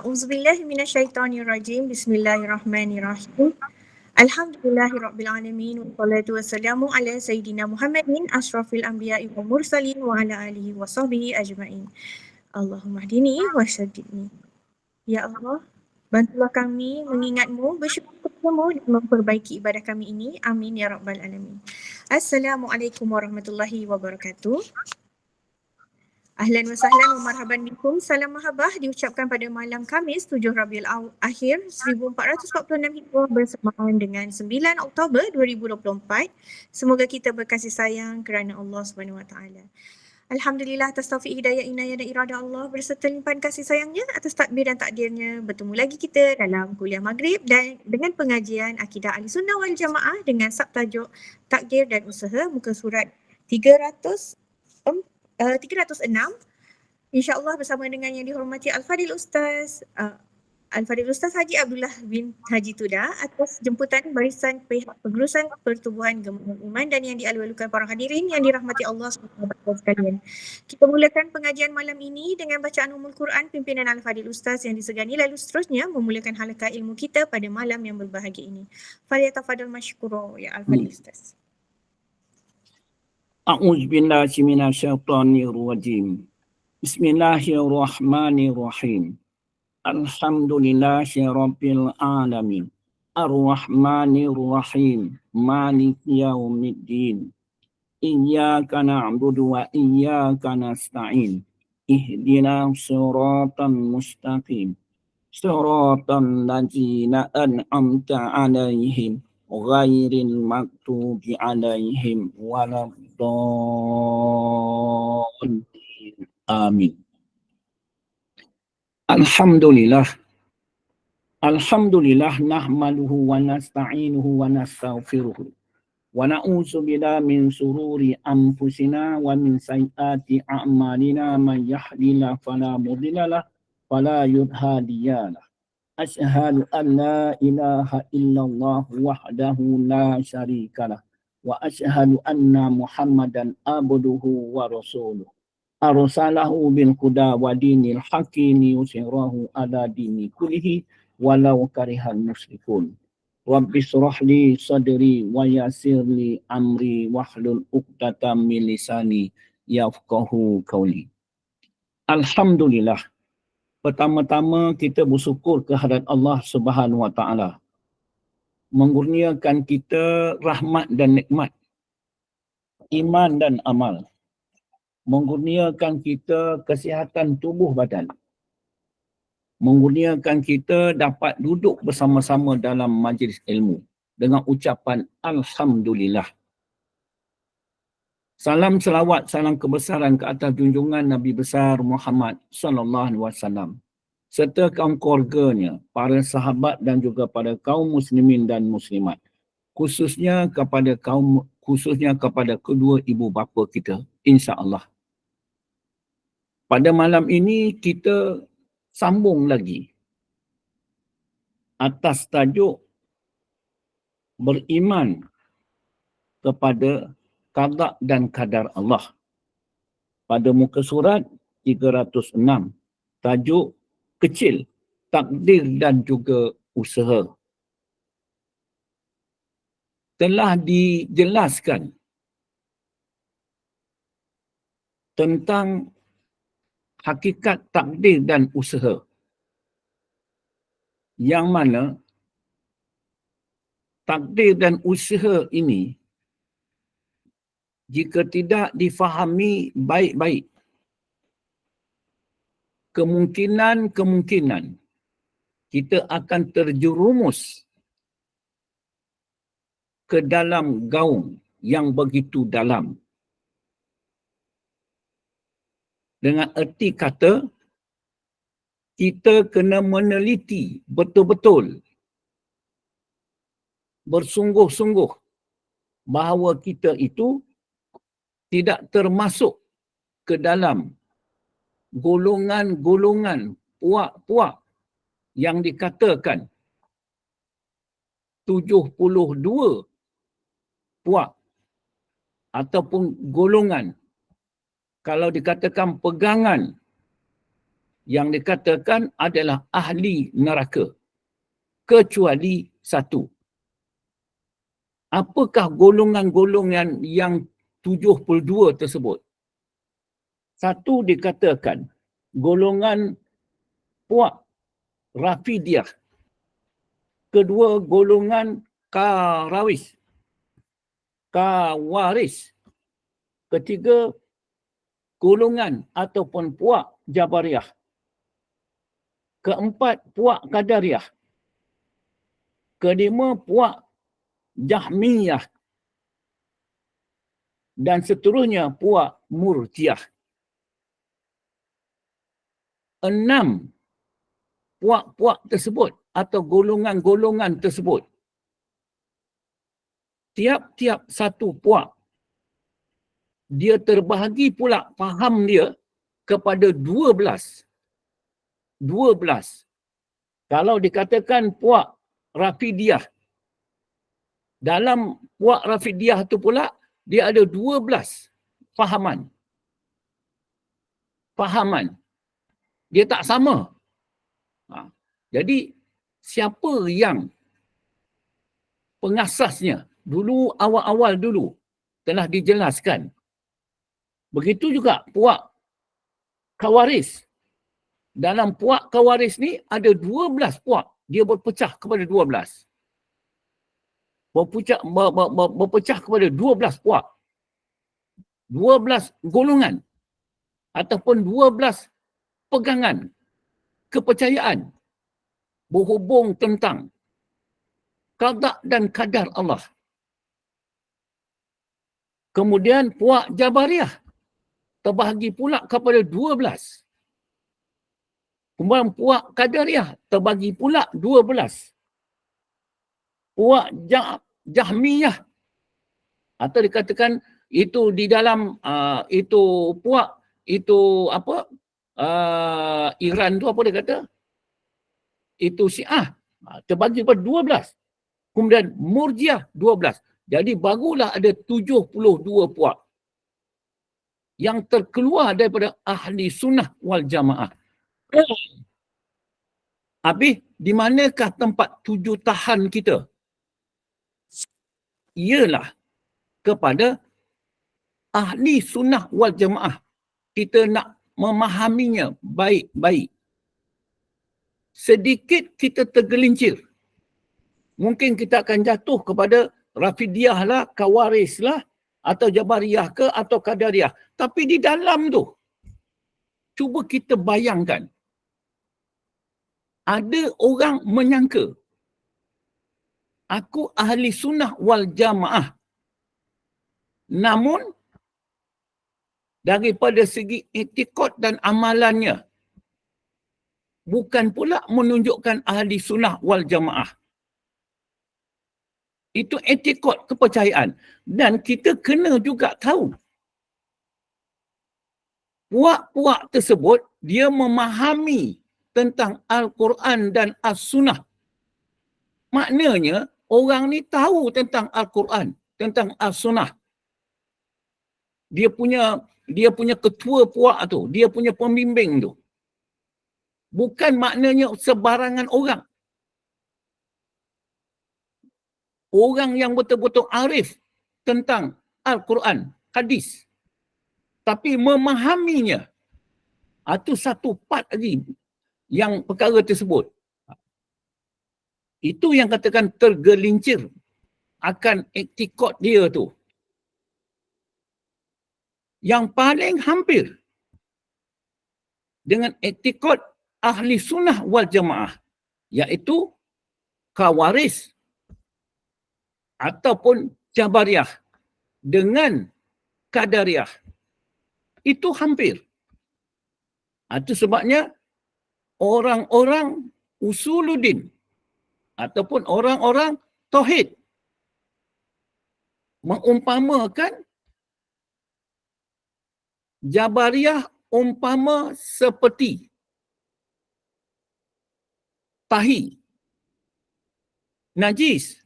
A'udzubillahi minasyaitonirrajim. Bismillahirrahmanirrahim. Alhamdulillahirabbil alamin wassalatu wassalamu ala sayidina Muhammadin asyrafil anbiya'i wal mursalin wa ala alihi wa sahbihi ajma'in. Allahumma hdini wa syadidni. Ya Allah, bantulah kami mengingatmu, bersyukur kepadamu dan memperbaiki ibadah kami ini. Amin ya rabbal alamin. Assalamualaikum warahmatullahi wabarakatuh. Ahlan wa sahlan wa marhaban bikum. Salam mahabbah diucapkan pada malam Khamis 7 Rabiul Akhir 1446 Hijrah bersamaan dengan 9 Oktober 2024. Semoga kita berkasih sayang kerana Allah Subhanahu Wa Taala. Alhamdulillah atas taufik hidayah inayah dan irada Allah berserta limpahan kasih sayangnya atas takdir dan takdirnya. Bertemu lagi kita dalam kuliah maghrib dan dengan pengajian Akidah Ahlussunnah wal Jamaah dengan subtajuk Takdir dan Usaha muka surat 306. InsyaAllah bersama dengan yang dihormati Al-Fadhil Ustaz Al-Fadhil Ustaz Haji Abdullah bin Haji Tuda atas jemputan barisan pihak pengurusan Pertubuhan Gabungan Iman dan yang dialu-alukan para hadirin yang dirahmati Allah SWT sekalian. Kita mulakan pengajian malam ini dengan bacaan Ummul Quran pimpinan Al-Fadhil Ustaz yang disegani, lalu seterusnya memulakan halaqah ilmu kita pada malam yang berbahagia ini. Falyatafadhal mashkura ya Al-Fadhil Ustaz. A'udzubillahi minasyaitonirrajim. Bismillahirrahmanirrahim. Alhamdulillahi rabbil alamin. Ar-Rahmanir-Rahim. Maliki yaumiddin. Iyyaka na'budu wa iyyaka nasta'in. Ihdinas siratal mustaqim. Siratal ladzina an'amta 'alaihim ghairil maghdubi 'alaihim waladdallin. Amin. Alhamdulillah. Alhamdulillah nahmaduhu wa nasta'inuhu wa nastaghfiruh. Wa na'udzu billahi min sururi anfusina wa min sayyiati a'malina man yahdihillahu fala mudilla lahu wa la hadiya lahu. Asyhadu an la ilaha illallah wahdahu la syarika lahu wa asyhadu anna Muhammadan abduhu wa rasuluh. Arsalahu bil huda wa dinil haqqi liyuzhirahu ala dini kullihi walau karihal musyrikun. Rabbi shrah li sadri wa yassir li amri wahlul 'uqdatam min lisani yafqahu qawli. Alhamdulillah. Pertama-tama kita bersyukur kehadrat Allah Subhanahu Wa Taala mengurniakan kita rahmat dan nikmat, iman dan amal, mengurniakan kita kesihatan tubuh badan, mengurniakan kita dapat duduk bersama-sama dalam majlis ilmu dengan ucapan Alhamdulillah. Salam selawat, salam kebesaran ke atas junjungan Nabi besar Muhammad sallallahu alaihi wasallam serta kaum keluarganya, para sahabat dan juga pada kaum muslimin dan muslimat, khususnya kepada kedua ibu bapa kita, insya-Allah. Pada malam ini kita sambung lagi atas tajuk beriman kepada qada dan qadar Allah. Pada muka surat 306, tajuk kecil, takdir dan juga usaha. Telah dijelaskan tentang hakikat takdir dan usaha, yang mana takdir dan usaha ini jika tidak difahami baik-baik, kemungkinan kita akan terjerumus ke dalam gaung yang begitu dalam. Dengan erti kata, kita kena meneliti betul-betul, bersungguh-sungguh bahawa kita itu tidak termasuk ke dalam golongan-golongan puak-puak yang dikatakan 72 puak ataupun golongan, kalau dikatakan pegangan yang dikatakan adalah ahli neraka. Kecuali satu. Apakah golongan-golongan yang 72 tersebut? Satu dikatakan golongan puak Rafidiyah. Kedua golongan Kawaris. Ketiga golongan ataupun puak Jabariyah. Keempat puak Qadariyah. Kelima puak Jahmiyah. Dan seterusnya puak Murjiah. 6 puak-puak tersebut atau golongan-golongan tersebut, tiap-tiap satu puak dia terbahagi pula faham dia kepada 12. Kalau dikatakan puak Rafidiyah, dalam puak Rafidiyah tu pula dia ada 12 fahaman. Dia tak sama. Jadi siapa yang pengasasnya dulu, awal-awal dulu telah dijelaskan. Begitu juga puak Kawaris. Dalam puak Kawaris ni ada 12 puak. Dia berpecah kepada 12. Berpecah kepada 12 puak. 12 golongan ataupun 12 pegangan kepercayaan berhubung tentang qada dan qadar Allah. Kemudian puak Jabariyah terbahagi pula kepada 12. Kemudian puak Qadariyah terbagi pula 12. Puak Jahmiyah atau dikatakan itu di dalam itu puak itu apa Iran tu apa dia kata? Itu Syiah terbagi pada 12. Kemudian Murjiah 12. Jadi barulah ada 72 puak yang terkeluar daripada ahli sunnah wal jamaah. Habis di manakah tempat tuju tahan kita? Ialah kepada ahli sunnah wal jamaah. Kita nak memahaminya baik-baik. Sedikit kita tergelincir, mungkin kita akan jatuh kepada Rafidiyah lah, Kawaris lah, atau Jabariyah ke, atau Qadariyah. Tapi di dalam tu, cuba kita bayangkan, ada orang menyangka, aku ahli sunnah wal jamaah. Namun, daripada segi etikot dan amalannya, bukan pula menunjukkan ahli sunnah wal jamaah. Itu etikot kepercayaan. Dan kita kena juga tahu, puak-puak tersebut, dia memahami tentang Al-Quran dan As-Sunnah. Maknanya, orang ni tahu tentang Al-Quran, tentang As-Sunnah. Dia punya ketua puak tu, dia punya pembimbing tu. Bukan maknanya sebarangan orang. Orang yang betul-betul arif tentang Al-Quran, hadis. Tapi memahaminya. Itu satu part lagi yang perkara tersebut. Itu yang katakan tergelincir akan etikot dia tu. Yang paling hampir dengan etikot ahli sunnah wal jamaah, iaitu Kawaris ataupun Jabariyah dengan Qadariyah. Itu hampir. Itu sebabnya orang-orang usuluddin ataupun orang-orang tauhid mengumpamakan Jabariyah umpama seperti tahi, najis.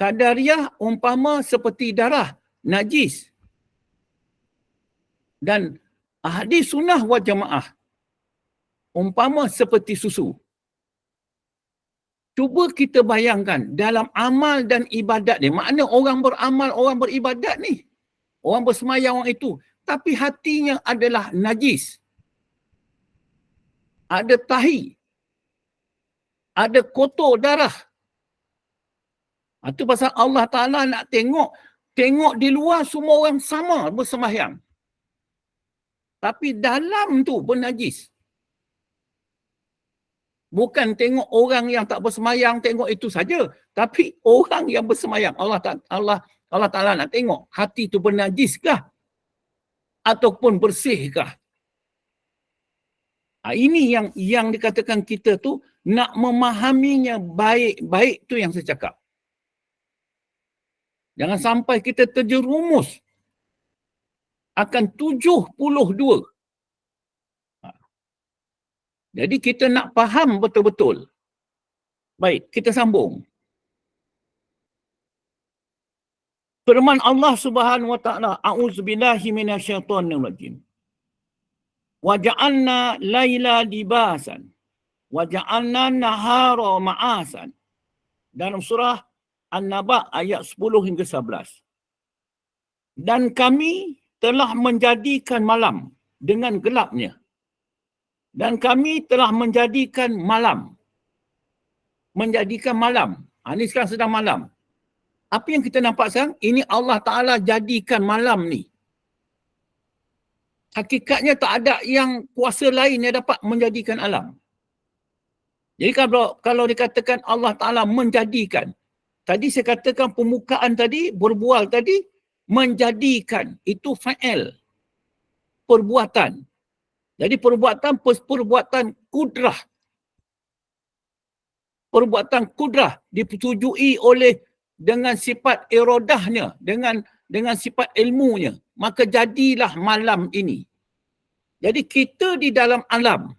Qadariyah umpama seperti darah, najis. Dan ahli sunnah wal jamaah umpama seperti susu. Cuba kita bayangkan dalam amal dan ibadat ni, makna orang beramal, orang beribadat ni, orang bersemayang orang itu, tapi hatinya adalah najis. Ada tahi, ada kotor darah. Itu pasal Allah Ta'ala nak tengok di luar semua orang sama bersemayang. Tapi dalam tu bernajis. Bukan tengok orang yang tak bersemayang, tengok itu saja. Tapi orang yang bersemayang, Allah Ta'ala nak tengok hati tu bernajiskah ataupun bersihkah. Ini yang dikatakan kita tu nak memahaminya baik-baik, tu yang saya cakap. Jangan sampai kita terjerumus akan 72. Jadi kita nak faham betul-betul. Baik, kita sambung. Firman Allah Subhanahu wa taala, a'udzubillahi minasyaitonir rajim. Wa ja'alna laila libasan wa ja'alna nahara ma'asan. Dalam surah An-Naba ayat 10 hingga 11. Dan kami telah menjadikan malam dengan gelapnya. Dan kami telah menjadikan malam. Menjadikan malam. Ini sekarang sedang malam. Apa yang kita nampak sekarang? Ini Allah Ta'ala jadikan malam ni. Hakikatnya tak ada yang kuasa lain yang dapat menjadikan alam. Jadi kalau dikatakan Allah Ta'ala menjadikan. Tadi saya katakan permukaan tadi, berbual tadi, menjadikan. Itu fa'il. Perbuatan. Jadi perbuatan kudrah. Perbuatan kudrah disetujui oleh dengan sifat iradahnya, dengan sifat ilmunya. Maka jadilah malam ini. Jadi kita di dalam alam.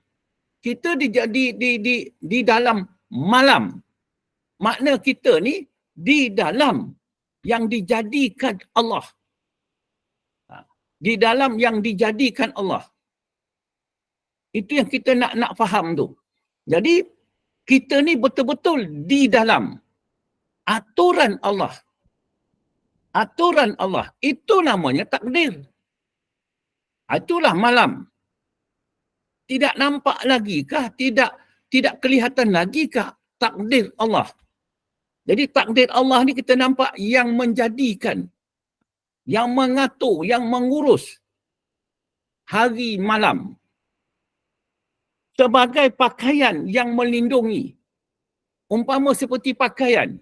Kita di dalam malam. Makna kita ni di dalam yang dijadikan Allah. Di dalam yang dijadikan Allah. Itu yang kita nak faham tu. Jadi, kita ni betul-betul di dalam aturan Allah. Aturan Allah. Itu namanya takdir. Itulah malam. Tidak nampak lagi kah? Tidak kelihatan lagi kah takdir Allah? Jadi takdir Allah ni kita nampak yang menjadikan, yang mengatur, yang mengurus hari malam. Sebagai pakaian yang melindungi. Umpama seperti pakaian.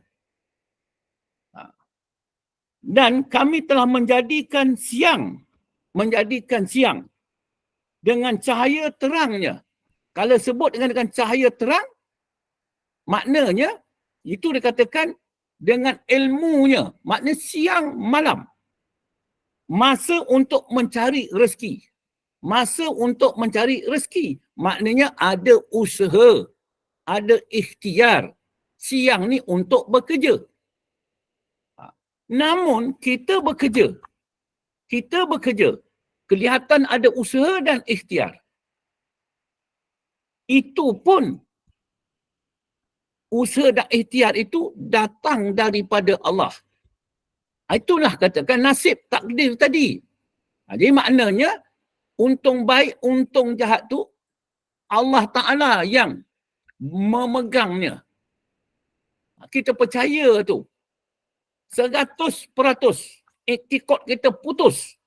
Dan kami telah menjadikan siang. Menjadikan siang. Dengan cahaya terangnya. Kalau sebut dengan cahaya terang, maknanya, itu dikatakan dengan ilmunya. Maknanya siang malam. Masa untuk mencari rezeki. Masa untuk mencari rezeki. Maknanya ada usaha, ada ikhtiar. Siang ni untuk bekerja. Namun kita bekerja. Kita bekerja. Kelihatan ada usaha dan ikhtiar. Itu pun usaha dan ikhtiar itu datang daripada Allah. Itulah katakan nasib takdir tadi. Jadi maknanya untung baik, untung jahat tu Allah Ta'ala yang memegangnya. Kita percaya tu. 100%. Iktikad kita putus.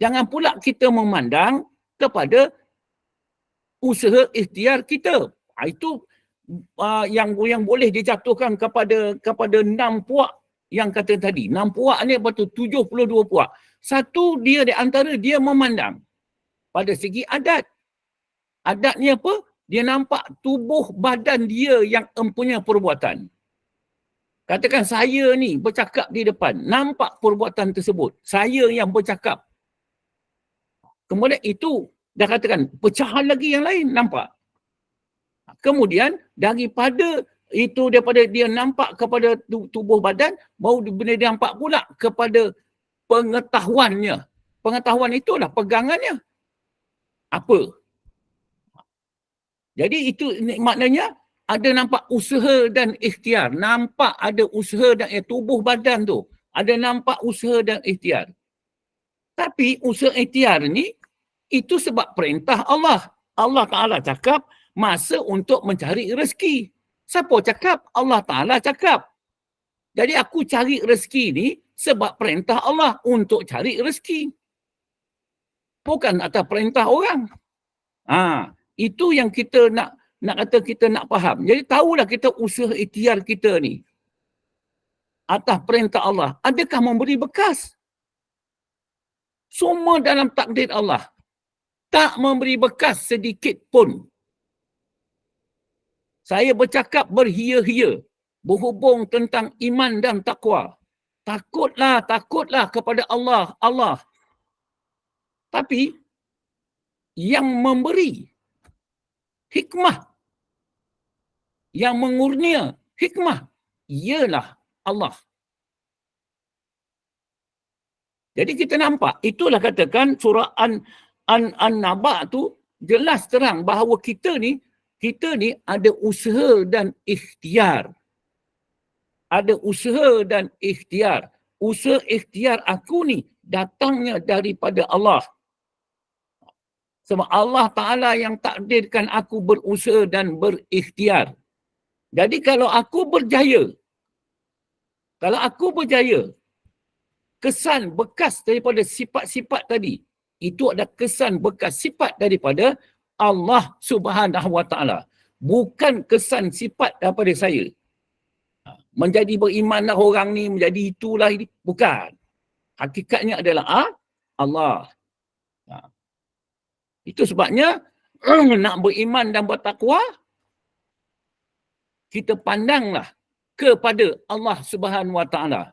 Jangan pula kita memandang kepada usaha ikhtiar kita. Itu yang boleh dijatuhkan kepada 6 puak yang kata tadi. 6 puak ni apa tu? 72 puak. Satu dia di antara dia memandang pada segi adat. Adat ni apa? Dia nampak tubuh badan dia yang empunya perbuatan. Katakan saya ni bercakap di depan. Nampak perbuatan tersebut. Saya yang bercakap. Kemudian itu dah katakan pecahan lagi yang lain nampak. Kemudian daripada dia nampak kepada tubuh badan, baru dia nampak pula kepada pengetahuannya. Pengetahuan itulah pegangannya. Apa? Jadi itu maknanya ada nampak usaha dan ikhtiar. Nampak ada usaha dan tubuh badan tu. Ada nampak usaha dan ikhtiar. Tapi usaha ikhtiar ni, itu sebab perintah Allah. Allah Ta'ala cakap masa untuk mencari rezeki. Siapa cakap? Allah Ta'ala cakap. Jadi aku cari rezeki ni sebab perintah Allah untuk cari rezeki. Bukan atas perintah orang. Itu yang kita nak kata kita nak faham. Jadi tahulah kita usaha ikhtiar kita ni atas perintah Allah. Adakah memberi bekas? Semua dalam takdir Allah. Tak memberi bekas sedikit pun. Saya bercakap berhia-hia berhubung tentang iman dan takwa. Takutlah kepada Allah. Tapi yang memberi hikmah, yang mengurnia hikmah, ialah Allah. Jadi kita nampak, itulah katakan surah An-Naba tu jelas terang bahawa kita ni ada usaha dan ikhtiar. Ada usaha dan ikhtiar. Usaha ikhtiar aku ni datangnya daripada Allah. Sebab Allah Ta'ala yang takdirkan aku berusaha dan berikhtiar. Jadi kalau aku berjaya, kesan bekas daripada sifat-sifat tadi, itu ada kesan bekas sifat daripada Allah Subhanahu Wa Ta'ala. Bukan kesan sifat daripada saya. Menjadi berimanlah orang ni, menjadi itulah ini. Bukan. Hakikatnya adalah Allah. Itu sebabnya nak beriman dan bertakwa, kita pandanglah kepada Allah Subhanahu Wa Ta'ala.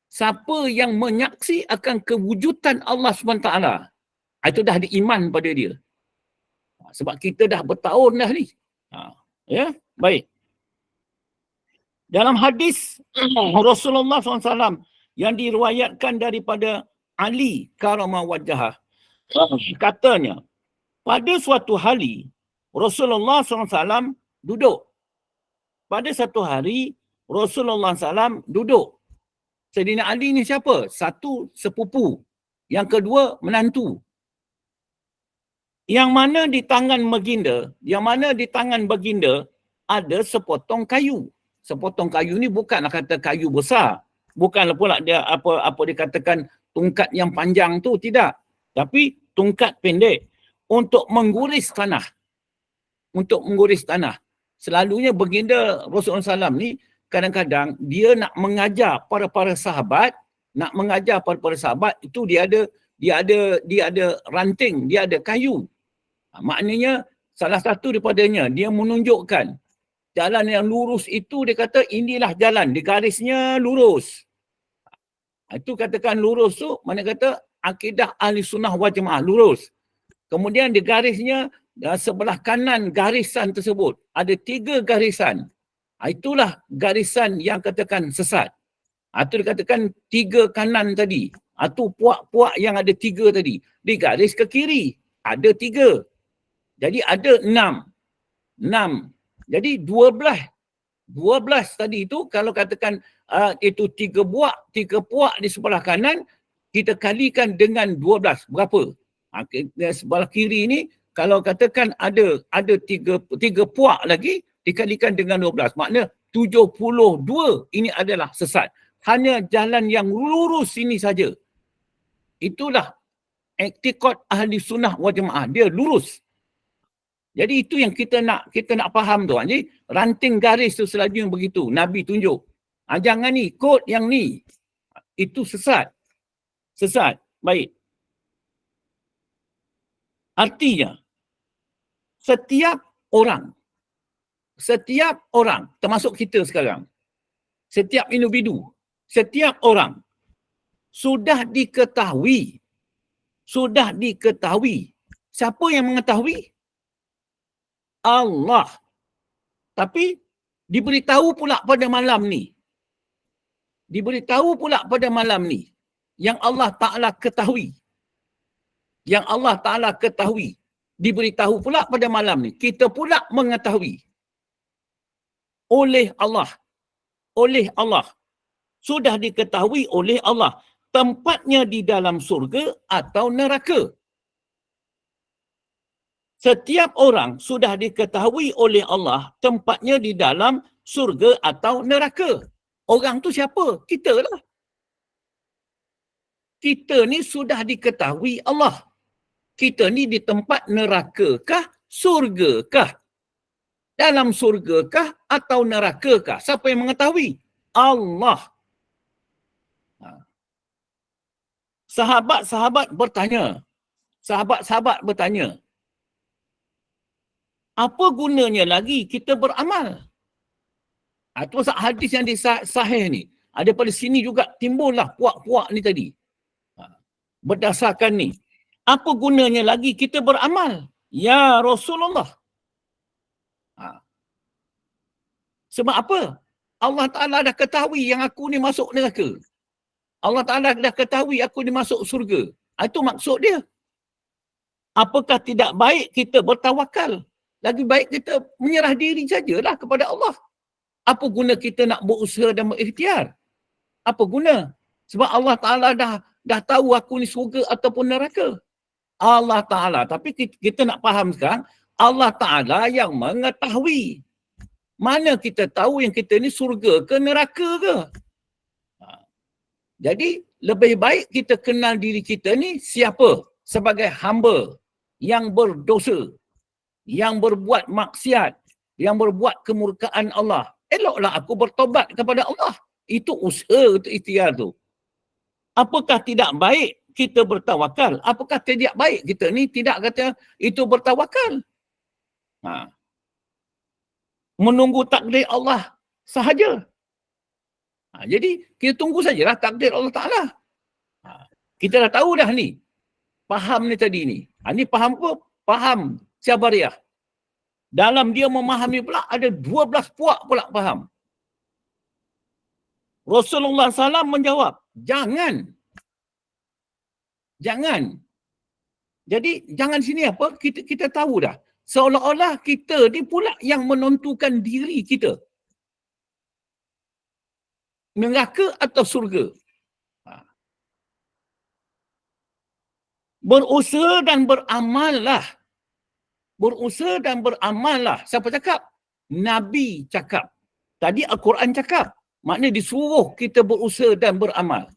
Siapa yang menyaksi akan kewujudan Allah Subhanahu Wa Ta'ala, itu dah ada iman pada dia. Sebab kita dah bertahun dah ni. Ya, baik. Dalam hadis Rasulullah SAW yang diriwayatkan daripada Ali karamah wajhah, katanya, pada suatu hari Rasulullah SAW duduk. Pada satu hari Rasulullah SAW duduk. Sayyidina Ali ni siapa? Satu, sepupu. Yang kedua, menantu. Yang mana di tangan baginda ada sepotong kayu. Sepotong kayu ni bukanlah kata kayu besar. Bukanlah pula dia apa dikatakan tungkat yang panjang tu, tidak. Tapi tungkat pendek untuk mengguris tanah. Selalunya baginda Rasulullah SAW ni kadang-kadang dia nak mengajar para sahabat, itu dia ada ranting, dia ada kayu. Maknanya salah satu daripadanya dia menunjukkan jalan yang lurus itu, dia kata inilah jalan, di garisnya lurus. Itu katakan lurus tu, mana kata akidah ahli sunnah wal jamaah, lurus. Kemudian di garisnya sebelah kanan garisan tersebut ada 3 garisan. Itulah garisan yang katakan sesat. Itu dikatakan 3 kanan tadi. Itu puak-puak yang ada 3 tadi. Di garis ke kiri ada 3. Jadi ada 6. Jadi 12 tadi itu kalau katakan itu 3 puak di sebelah kanan, kita kalikan dengan 12. Berapa? Sebelah kiri ni kalau katakan ada 3 puak lagi dikalikan dengan 12. Maknanya 72 ini adalah sesat. Hanya jalan yang lurus ini saja. Itulah i'tiqad ahli sunnah wal jamaah. Dia lurus. Jadi itu yang kita nak faham tu. Jadi ranting garis tu selanjutnya begitu. Nabi tunjuk. Jangan ni, ikut yang ni. Itu sesat. Baik. Artinya, setiap orang, termasuk kita sekarang, setiap individu, setiap orang, sudah diketahui. Siapa yang mengetahui? Allah. Tapi diberitahu pula pada malam ni. Yang Allah Ta'ala ketahui. diberitahu pula pada malam ni. Kita pula mengetahui oleh Allah. Sudah diketahui oleh Allah. Tempatnya di dalam surga atau neraka. Setiap orang sudah diketahui oleh Allah tempatnya di dalam surga atau neraka. Orang tu siapa? Kita lah. Kita ni sudah diketahui Allah. Kita ni di tempat neraka kah? Surga kah? Dalam surga kah atau neraka kah? Siapa yang mengetahui? Allah. Sahabat-sahabat bertanya. Apa gunanya lagi kita beramal? Itu hadis yang sahih ni. Daripada sini juga timbullah puak-puak ni tadi. Berdasarkan ni. Apa gunanya lagi kita beramal? Ya Rasulullah. Sebab apa? Allah Ta'ala dah ketahui yang aku ni masuk neraka. Allah Ta'ala dah ketahui aku ni masuk surga. Itu maksud dia. Apakah tidak baik kita bertawakal? Lagi baik kita menyerah diri sajalah kepada Allah. Apa guna kita nak berusaha dan berikhtiar? Apa guna? Sebab Allah Ta'ala dah tahu aku ni surga ataupun neraka. Allah Ta'ala. Tapi kita nak faham sekarang, Allah Ta'ala yang mengetahui. Mana kita tahu yang kita ni surga ke neraka ke? Jadi, lebih baik kita kenal diri kita ni siapa? Sebagai hamba yang berdosa, yang berbuat maksiat, yang berbuat kemurkaan Allah. Eloklah aku bertobat kepada Allah. Itu usaha untuk ikhtiar tu. Apakah tidak baik kita bertawakal? Apakah tidak baik kita ni tidak kata itu bertawakal? Menunggu takdir Allah sahaja. Jadi kita tunggu sajalah takdir Allah Ta'ala. Kita dah tahu dah ni. Faham ni tadi ni. Ni faham apa? Faham Jabariyah. Dalam dia memahami pula ada 12 puak pula faham. Rasulullah SAW menjawab, jangan. Jadi jangan sini apa? Kita tahu dah. Seolah-olah kita ni pula yang menentukan diri kita. Neraka atau surga. Berusaha dan beramallah. Siapa cakap? Nabi cakap. Tadi Al-Quran cakap. Maknanya disuruh kita berusaha dan beramal.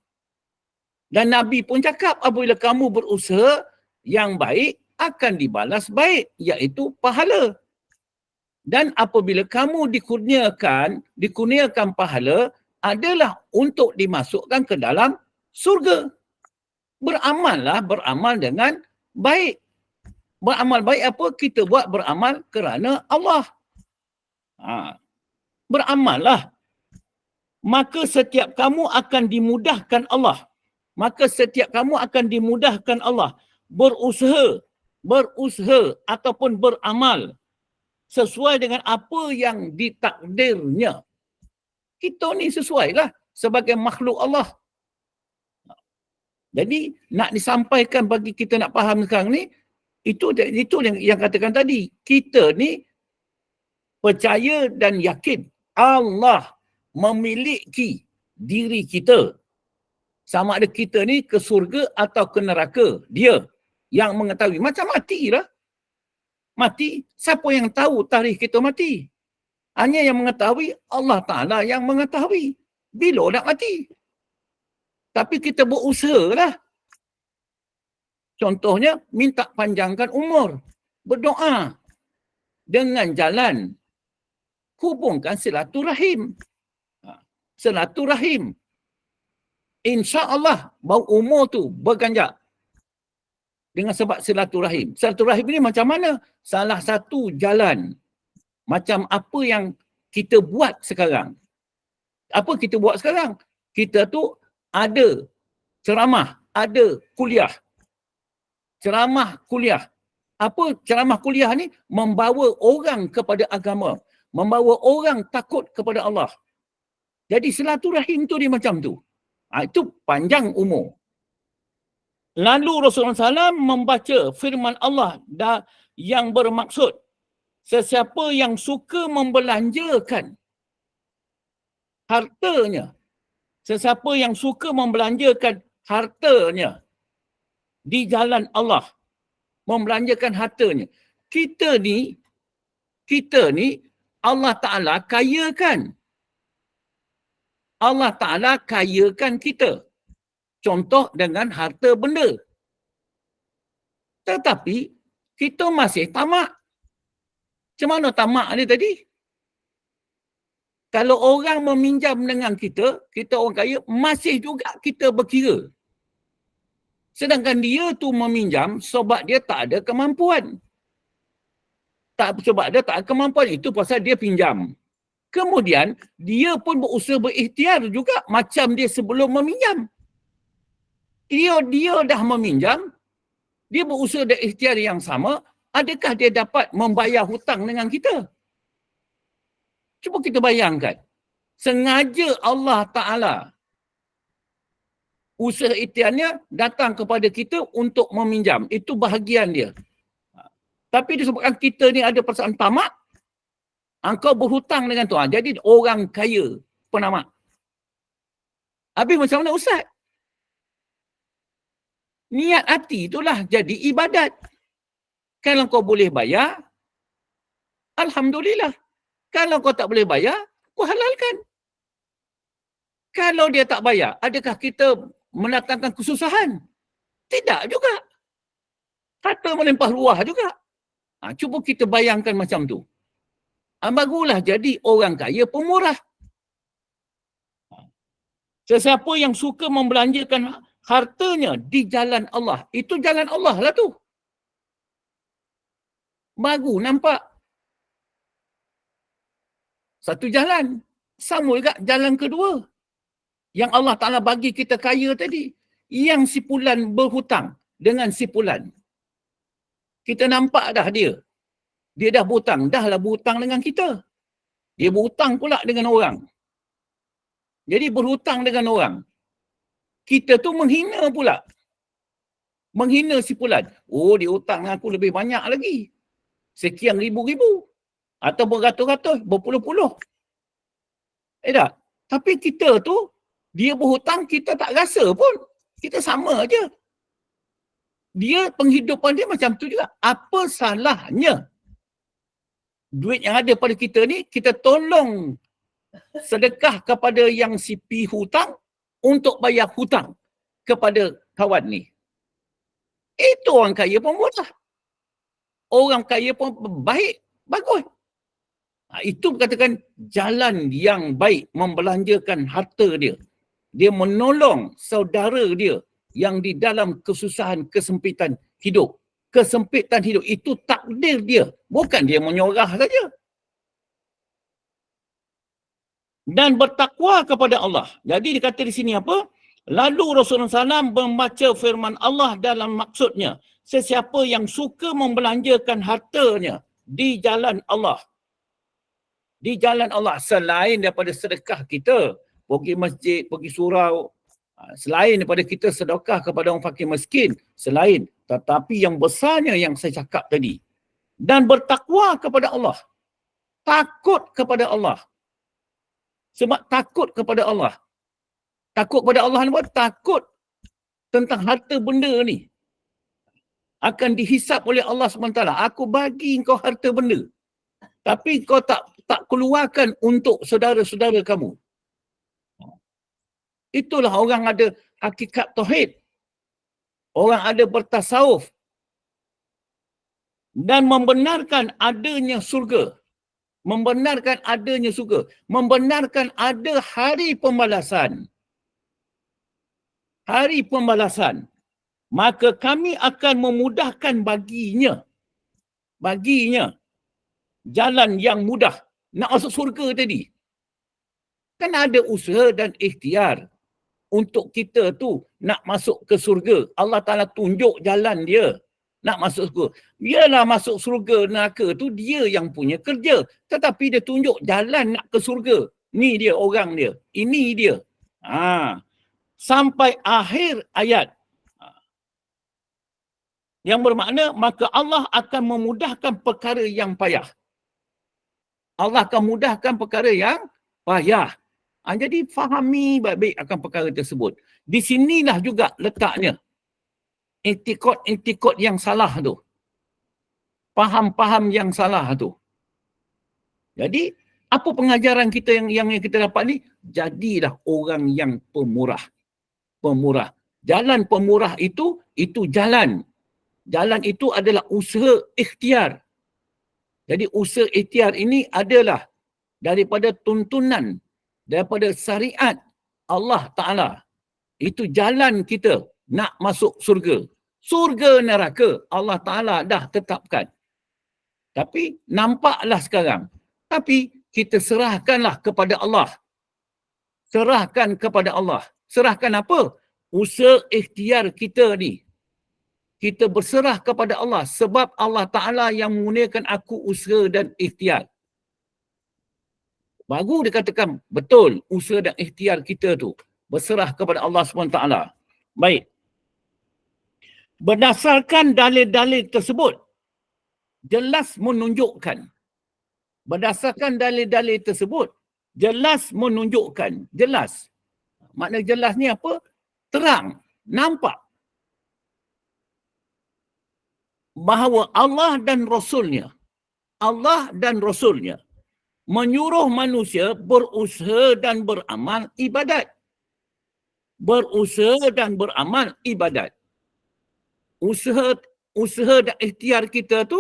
Dan Nabi pun cakap, apabila kamu berusaha yang baik, akan dibalas baik, iaitu pahala. Dan apabila kamu dikurniakan pahala, adalah untuk dimasukkan ke dalam surga. Beramal dengan baik. Beramal baik apa? Kita buat beramal kerana Allah. Beramallah. Maka setiap kamu akan dimudahkan Allah. Berusaha ataupun beramal sesuai dengan apa yang ditakdirnya. Kita ni sesuailah sebagai makhluk Allah. Jadi nak disampaikan bagi kita nak faham sekarang ni, itu yang katakan tadi. Kita ni percaya dan yakin Allah memiliki diri kita. Sama ada kita ni ke surga atau ke neraka. Dia yang mengetahui. Macam matilah. Mati, siapa yang tahu tarikh kita mati? Hanya yang mengetahui Allah Ta'ala yang mengetahui. Bila nak mati? Tapi kita berusaha lah. Contohnya, minta panjangkan umur. Berdoa. Dengan jalan. Hubungkan silaturahim. InsyaAllah, bau umur tu berganjak. Dengan sebab silaturahim. Silaturahim ini macam mana? Salah satu jalan. Macam apa yang kita buat sekarang. Apa kita buat sekarang? Kita tu ada ceramah, ada kuliah. Ceramah kuliah. Apa ceramah kuliah ni? Membawa orang kepada agama. Membawa orang takut kepada Allah. Jadi silaturahim tu dia macam tu. Itu panjang umur. Lalu Rasulullah SAW membaca firman Allah yang bermaksud sesiapa yang suka membelanjakan hartanya, sesiapa yang suka membelanjakan hartanya di jalan Allah, membelanjakan hartanya. Kita ni Allah Ta'ala kayakan. Allah Ta'ala kayakan kita. Contoh dengan harta benda. Tetapi kita masih tamak. Macam mana tamak ni tadi? Kalau orang meminjam dengan kita orang kaya, masih juga kita berkira. Sedangkan dia tu meminjam sebab dia tak ada kemampuan. Sebab dia tak ada kemampuan, itu pasal dia pinjam. Kemudian, dia pun berusaha berikhtiar juga macam dia sebelum meminjam. Dia dah meminjam, dia berusaha dan ikhtiar yang sama, adakah dia dapat membayar hutang dengan kita? Cuba kita bayangkan. Sengaja Allah Ta'ala usaha ikhtiarnya datang kepada kita untuk meminjam. Itu bahagian dia. Tapi disebabkan kita ni ada perasaan tamak, engkau berhutang dengan Tuhan. Jadi orang kaya penamak. Habis macam mana Ustaz? Niat hati itulah jadi ibadat. Kalau kau boleh bayar, alhamdulillah. Kalau kau tak boleh bayar, kau halalkan. Kalau dia tak bayar, adakah kita mendatangkan kesusahan? Tidak juga. Harta melimpah ruah juga. Cuba kita bayangkan macam tu. Barulah jadi orang kaya pemurah. Sesiapa yang suka membelanjakan hartanya di jalan Allah, itu jalan Allah lah tu. Baru nampak. Satu jalan. Sama juga jalan kedua. Yang Allah Ta'ala bagi kita kaya tadi. Yang sipulan berhutang dengan sipulan. Kita nampak dah dia. Dia dah berhutang. Dah lah berhutang dengan kita. Dia berhutang pula dengan orang. Jadi berhutang dengan orang. Kita tu menghina pula. Menghina sipulan. Oh, dia hutang aku lebih banyak lagi. Sekian ribu-ribu. Atau beratus-ratus, berpuluh-puluh. Tak? Tapi kita tu, dia berhutang, kita tak rasa pun. Kita sama aja. Dia, penghidupan dia macam tu juga. Apa salahnya? Duit yang ada pada kita ni, kita tolong sedekah kepada yang si pi hutang untuk bayar hutang kepada kawan ni. Itu orang kaya pun mudah. Orang kaya pun baik, bagus. Itu katakan jalan yang baik membelanjakan harta dia. Dia menolong saudara dia yang di dalam kesusahan, kesempitan hidup. Kesempitan hidup itu takdir dia. Bukan dia menyorah saja. Dan bertakwa kepada Allah. Jadi dikata di sini apa? Lalu Rasulullah SAW membaca firman Allah dalam maksudnya. Sesiapa yang suka membelanjakan hartanya di jalan Allah. Di jalan Allah, selain daripada sedekah kita, pergi masjid, pergi surau, selain daripada kita sedekah kepada orang fakir miskin, selain, tetapi yang besarnya yang saya cakap tadi, dan bertakwa kepada Allah, takut kepada Allah. Sebab takut kepada Allah, takut kepada Allah ni buat takut tentang harta benda ni akan dihisap oleh Allah SWT. Aku bagi kau harta benda, tapi kau tak keluarkan untuk saudara-saudara kamu. Itulah orang ada hakikat tauhid. Orang ada bertasawuf. Dan membenarkan adanya surga. Membenarkan adanya surga. Membenarkan ada hari pembalasan. Hari pembalasan. Maka kami akan memudahkan baginya jalan yang mudah nak masuk surga tadi. Kan ada usaha dan ikhtiar untuk kita tu nak masuk ke surga. Allah Ta'ala tunjuk jalan dia nak masuk surga. Biarlah masuk surga neraka tu dia yang punya kerja. Tetapi dia tunjuk jalan nak ke surga. Ni dia orang dia. Ini dia. Sampai akhir ayat. Yang bermakna maka Allah akan memudahkan perkara yang payah. Allah akan mudahkan perkara yang payah. Jadi fahami baik-baik akan perkara tersebut. Di sinilah juga letaknya etikot-etikot yang salah tu. Faham-faham yang salah tu. Jadi, apa pengajaran kita yang kita dapat ni? Jadilah orang yang pemurah. Pemurah. Jalan pemurah itu jalan. Jalan itu adalah usaha ikhtiar. Jadi usaha ikhtiar ini adalah daripada tuntunan, daripada syariat Allah Ta'ala. Itu jalan kita nak masuk surga. Surga neraka Allah Ta'ala dah tetapkan. Tapi nampaklah sekarang. Tapi kita serahkanlah kepada Allah. Serahkan kepada Allah. Serahkan apa? Usaha ikhtiar kita ni. Kita berserah kepada Allah sebab Allah Ta'ala yang menggunakan aku usaha dan ikhtiar. Baru dikatakan betul usaha dan ikhtiar kita tu berserah kepada Allah SWT. Baik. Berdasarkan dalil-dalil tersebut, jelas menunjukkan. Berdasarkan dalil-dalil tersebut, jelas menunjukkan. Jelas. Makna jelas ni apa? Terang. Nampak. Bahawa Allah dan Rasulnya menyuruh manusia berusaha dan beramal ibadat. Berusaha dan beramal ibadat. Usaha dan ikhtiar kita tu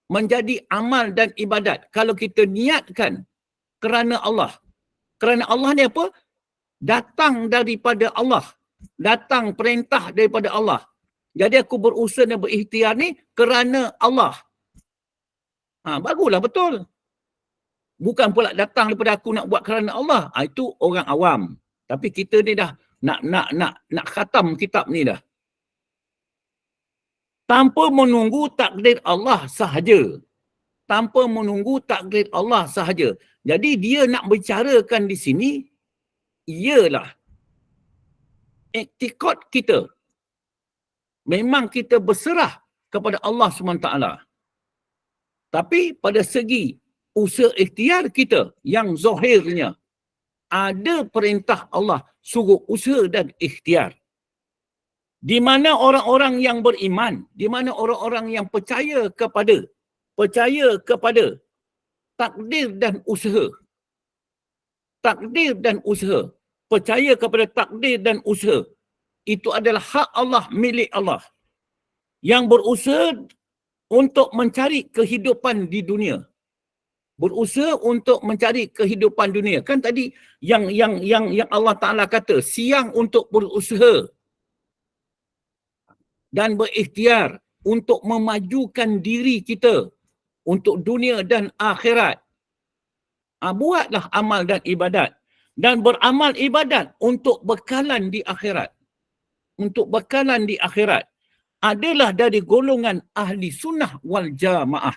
menjadi amal dan ibadat. Kalau kita niatkan kerana Allah. Kerana Allah ni apa? Datang daripada Allah. Datang perintah daripada Allah. Jadi aku berusaha dan berikhtiar ni kerana Allah. Baguslah betul. Bukan pula datang daripada aku nak buat kerana Allah. Itu orang awam. Tapi kita ni dah nak khatam kitab ni dah. Tanpa menunggu takdir Allah sahaja. Tanpa menunggu takdir Allah sahaja. Jadi dia nak bicarakan di sini ialah iktikad kita. Memang kita berserah kepada Allah SWT. Tapi pada segi usaha ikhtiar kita yang zahirnya ada perintah Allah suruh usaha dan ikhtiar. Di mana orang-orang yang beriman, di mana orang-orang yang percaya kepada takdir dan usaha. Takdir dan usaha. Percaya kepada takdir dan usaha. Itu adalah hak Allah, milik Allah. Yang berusaha untuk mencari kehidupan di dunia. Berusaha untuk mencari kehidupan dunia. Kan tadi yang Allah Ta'ala kata, siang untuk berusaha dan berikhtiar untuk memajukan diri kita untuk dunia dan akhirat. Buatlah amal dan ibadat. Dan beramal ibadat untuk bekalan di akhirat. Untuk bekalan di akhirat. Adalah dari golongan ahli sunnah wal jamaah.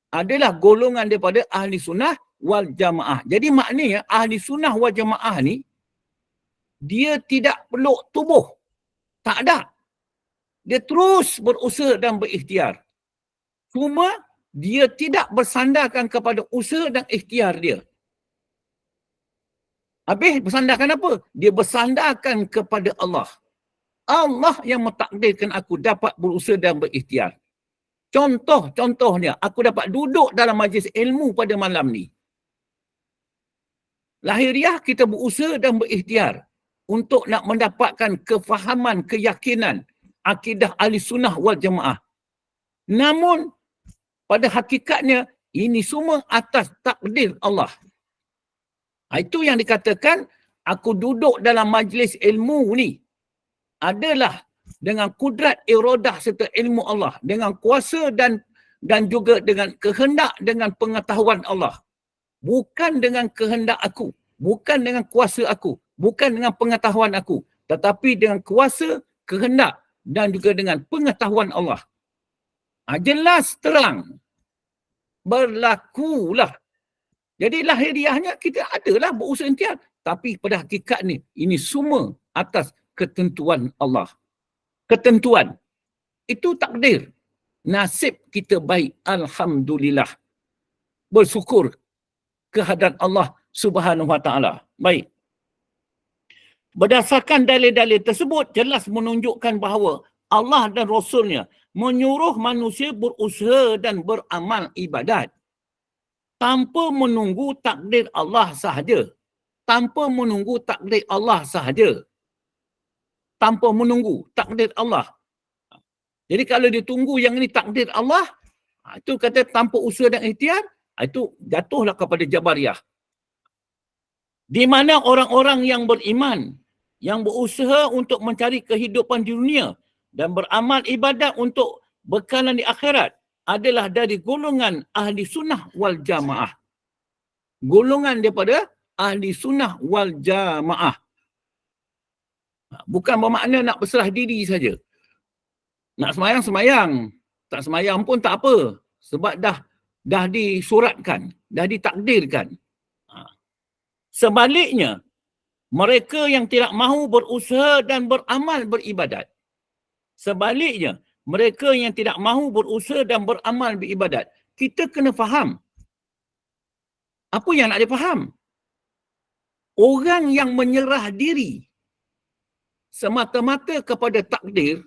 Adalah golongan daripada ahli sunnah wal jamaah. Jadi maknanya ahli sunnah wal jamaah ni, dia tidak peluk tubuh. Tak ada. Dia terus berusaha dan berikhtiar. Cuma dia tidak bersandarkan kepada usaha dan ikhtiar dia. Habis bersandarkan apa? Dia bersandarkan kepada Allah. Allah yang mentakdirkan aku dapat berusaha dan berikhtiar. Contohnya, aku dapat duduk dalam majlis ilmu pada malam ni. Lahiriah kita berusaha dan berikhtiar untuk nak mendapatkan kefahaman, keyakinan, akidah ahli sunnah wal jamaah. Namun, pada hakikatnya, ini semua atas takdir Allah. Itu yang dikatakan, aku duduk dalam majlis ilmu ni adalah dengan kudrat iradah serta ilmu Allah, dengan kuasa dan juga dengan kehendak, dengan pengetahuan Allah. Bukan dengan kehendak aku, bukan dengan kuasa aku, bukan dengan pengetahuan aku, tetapi dengan kuasa, kehendak dan juga dengan pengetahuan Allah. Jelas terang berlakulah. Jadi lahiriahnya kita adalah berusaha ikhtiar, tapi pada hakikat ni ini semua atas ketentuan Allah. Ketentuan. Itu takdir. Nasib kita baik. Alhamdulillah. Bersyukur kehadrat Allah Subhanahu Wa Taala. Baik. Berdasarkan dalil-dalil tersebut, jelas menunjukkan bahawa Allah dan Rasulnya menyuruh manusia berusaha dan beramal ibadat tanpa menunggu takdir Allah sahaja. Tanpa menunggu takdir Allah sahaja. Tanpa menunggu takdir Allah. Jadi kalau dia tunggu yang ini takdir Allah, itu kata tanpa usaha dan ikhtiar, itu jatuhlah kepada Jabariyah. Di mana orang-orang yang beriman, yang berusaha untuk mencari kehidupan di dunia dan beramal ibadat untuk bekalan di akhirat adalah dari golongan ahli sunnah wal jamaah. Golongan daripada ahli sunnah wal jamaah. Bukan bermakna nak berserah diri saja. Nak semayang, semayang. Tak semayang pun tak apa. Sebab dah disuratkan, dah ditakdirkan. Sebaliknya, mereka yang tidak mahu berusaha dan beramal beribadat. Sebaliknya, mereka yang tidak mahu berusaha dan beramal beribadat. Kita kena faham. Apa yang nak difaham? Orang yang menyerah diri semata-mata kepada takdir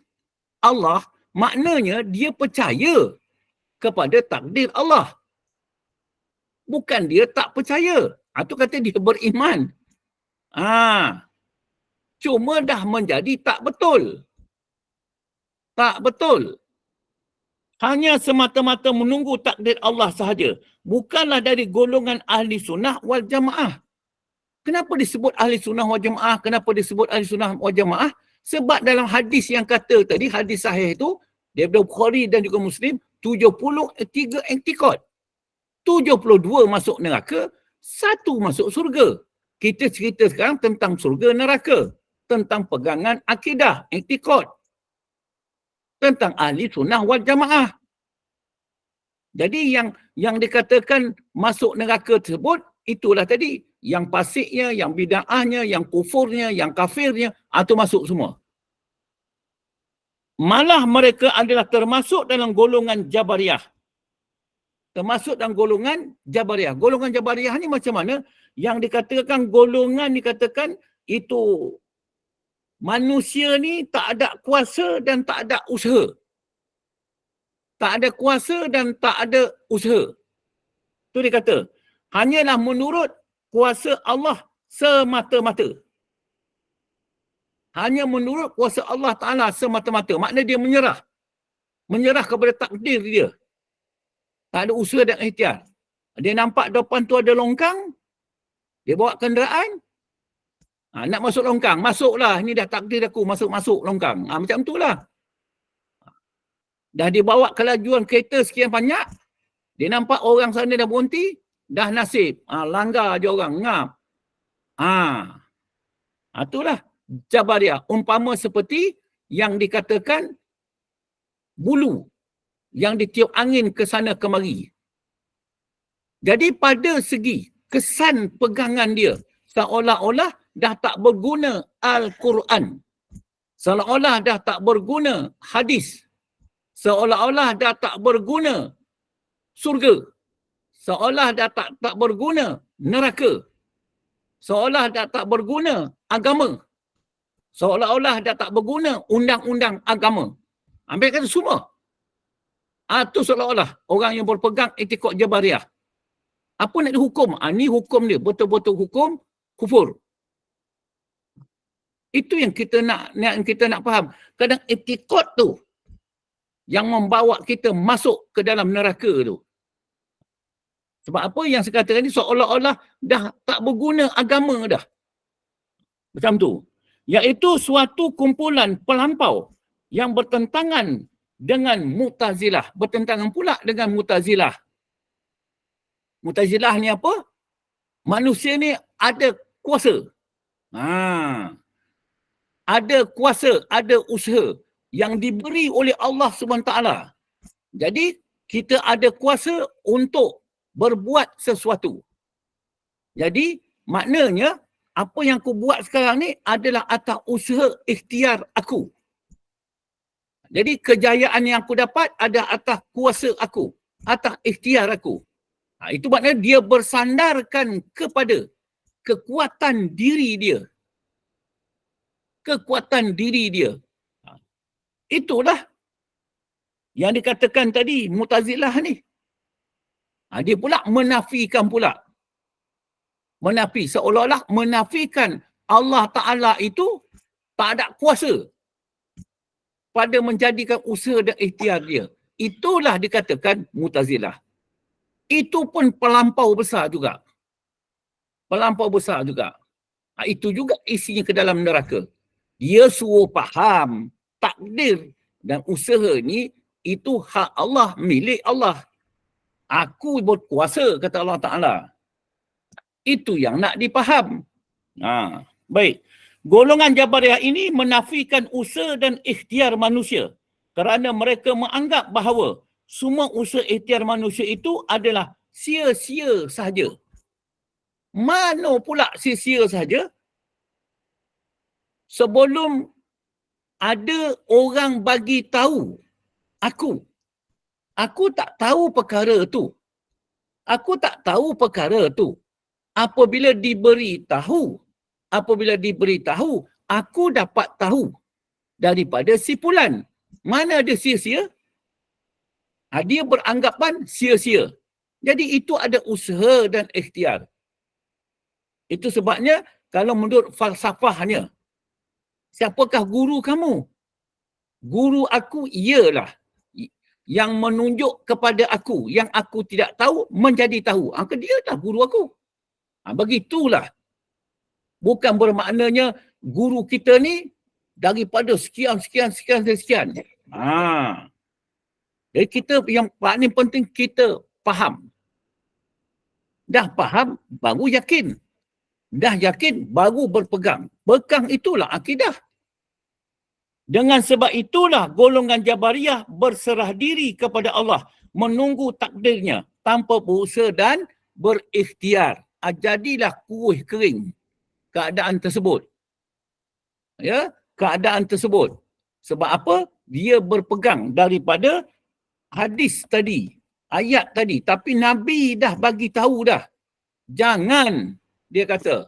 Allah, maknanya dia percaya kepada takdir Allah. Bukan dia tak percaya. Itu kata dia beriman. Cuma dah menjadi tak betul. Tak betul. Hanya semata-mata menunggu takdir Allah sahaja. Bukanlah dari golongan ahli sunnah wal jamaah. Kenapa disebut ahli sunnah wal jamaah? Kenapa disebut ahli sunnah wal jamaah? Sebab dalam hadis yang kata tadi, hadis sahih itu, daripada Bukhari dan juga Muslim, 73 i'tikad. 72 masuk neraka, 1 masuk surga. Kita cerita sekarang tentang surga neraka. Tentang pegangan akidah, i'tikad. Tentang ahli sunnah wal jamaah. Jadi yang dikatakan masuk neraka tersebut, itulah tadi. Yang pasiknya, yang bid'ahnya, yang kufurnya, yang kafirnya, itu masuk semua. Malah mereka adalah termasuk dalam golongan Jabariyah. Termasuk dalam golongan Jabariyah. Golongan Jabariyah ni macam mana? Yang dikatakan golongan dikatakan itu manusia ni tak ada kuasa dan tak ada usaha. Tak ada kuasa dan tak ada usaha. Itu dia kata. Hanyalah menurut kuasa Allah semata-mata. Hanya menurut kuasa Allah Ta'ala semata-mata. Maknanya dia menyerah. Menyerah kepada takdir dia. Tak ada usaha dan ikhtiar. Dia nampak depan tu ada longkang. Dia bawa kenderaan. Nak masuk longkang. Masuklah. Ini dah takdir aku. Masuk longkang. Macam tu lah. Dah dibawa kelajuan kereta sekian banyak. Dia nampak orang sana dah berhenti. Dah nasib. Langgar je orang. Ngap. Itulah Jabariyah. Umpama seperti yang dikatakan bulu yang ditiup angin ke sana kemari. Jadi pada segi kesan pegangan dia, seolah-olah dah tak berguna Al-Quran. Seolah-olah dah tak berguna hadis. Seolah-olah dah tak berguna surga. Seolah dah tak berguna neraka. Seolah dah tak berguna agama. Seolah-olah dah tak berguna undang-undang agama. Ambil kata semua. Itu seolah-olah orang yang berpegang i'tikad Jabariyah. Apa nak dihukum? Ni hukum dia. Betul-betul hukum kufur. Itu yang kita nak faham. Kadang i'tikad tu yang membawa kita masuk ke dalam neraka tu. Sebab apa yang saya katakan ni seolah-olah dah tak berguna agama dah. Macam tu. Iaitu suatu kumpulan pelampau yang bertentangan dengan Mu'tazilah. Bertentangan pula dengan Mu'tazilah. Mu'tazilah ni apa? Manusia ni ada kuasa. Ada kuasa, ada usaha yang diberi oleh Allah SWT. Jadi, kita ada kuasa untuk berbuat sesuatu. Jadi, maknanya, apa yang aku buat sekarang ni adalah atas usaha ikhtiar aku. Jadi kejayaan yang aku dapat ada atas kuasa aku, atas ikhtiar aku. Itu maknanya dia bersandarkan kepada kekuatan diri dia. Kekuatan diri dia. Itulah yang dikatakan tadi Mu'tazilah ni. Dia pula menafikan pula. Menafi, seolah-olah menafikan Allah Ta'ala itu tak ada kuasa pada menjadikan usaha dan ikhtiar dia. Itulah dikatakan Mu'tazilah. Itu pun pelampau besar juga. Pelampau besar juga. Itu juga isinya ke dalam neraka. Dia suruh faham takdir dan usaha ni itu hak Allah, milik Allah. Aku berkuasa, kata Allah Ta'ala. Itu yang nak dipaham. Baik. Golongan Jabariyah ini menafikan usaha dan ikhtiar manusia kerana mereka menganggap bahawa semua usaha ikhtiar manusia itu adalah sia-sia sahaja. Mana pula sia-sia sahaja? Sebelum ada orang bagi tahu aku tak tahu perkara tu. Aku tak tahu perkara tu. Apabila diberitahu, aku dapat tahu daripada si fulan. Mana ada sia-sia? Dia beranggapan sia-sia. Jadi itu ada usaha dan ikhtiar. Itu sebabnya kalau menurut falsafahnya, siapakah guru kamu? Guru aku ialah yang menunjuk kepada aku, yang aku tidak tahu menjadi tahu. Dia dah guru aku. Begitulah. Bukan bermaknanya guru kita ni daripada sekian. Jadi kita yang paling penting kita faham. Dah faham, baru yakin. Dah yakin, baru berpegang. Pegang itulah akidah. Dengan sebab itulah golongan Jabariyah berserah diri kepada Allah, menunggu takdirnya tanpa berusaha dan berikhtiar. Jadilah kuih kering keadaan tersebut. Ya, keadaan tersebut. Sebab apa? Dia berpegang daripada hadis tadi, ayat tadi. Tapi Nabi dah bagi tahu dah. Jangan, dia kata.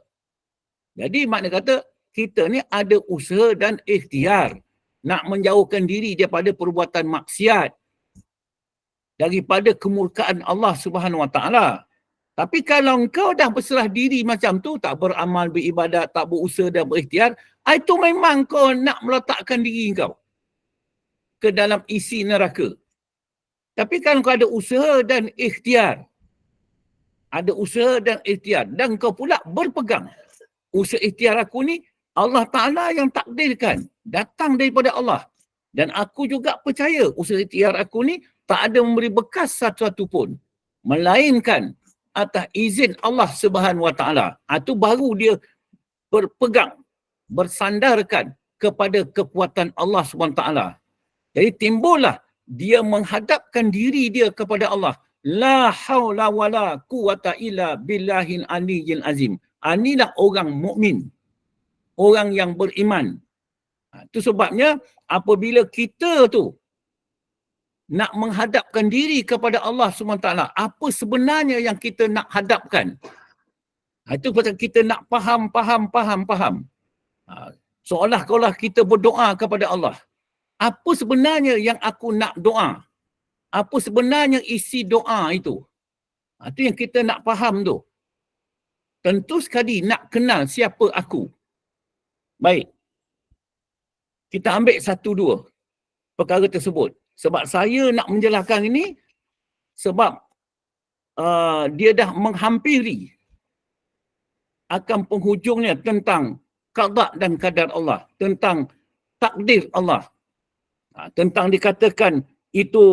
Jadi makna kata, kita ni ada usaha dan ikhtiar nak menjauhkan diri daripada perbuatan maksiat, daripada kemurkaan Allah Subhanahu Wa Taala. Tapi kalau engkau dah berserah diri macam tu, tak beramal, beribadat, tak berusaha dan berikhtiar, itu memang kau nak meletakkan diri kau ke dalam isi neraka. Tapi kalau kau ada usaha dan ikhtiar, dan kau pula berpegang, usaha ikhtiar aku ni Allah Ta'ala yang takdirkan, datang daripada Allah. Dan aku juga percaya usaha ikhtiar aku ni tak ada memberi bekas satu-satu pun, melainkan atas izin Allah Subhanahu Wa Taala. Itu baru dia berpegang, bersandarkan kepada kekuatan Allah Subhanahu Wa Taala. Jadi timbullah dia menghadapkan diri dia kepada Allah. La haula wala quwata illa billahil aliyyil azim. Inilah orang mukmin, orang yang beriman. Itu sebabnya apabila kita tu nak menghadapkan diri kepada Allah SWT, apa sebenarnya yang kita nak hadapkan? Itu pasal kita nak faham. Seolah-olah kita berdoa kepada Allah. Apa sebenarnya yang aku nak doa? Apa sebenarnya isi doa itu? Itu yang kita nak faham tu. Tentu sekali nak kenal siapa aku. Baik. Kita ambil satu dua perkara tersebut. Sebab saya nak menjelaskan ini sebab dia dah menghampiri akan penghujungnya tentang qada dan qadar Allah, tentang takdir Allah. Tentang dikatakan itu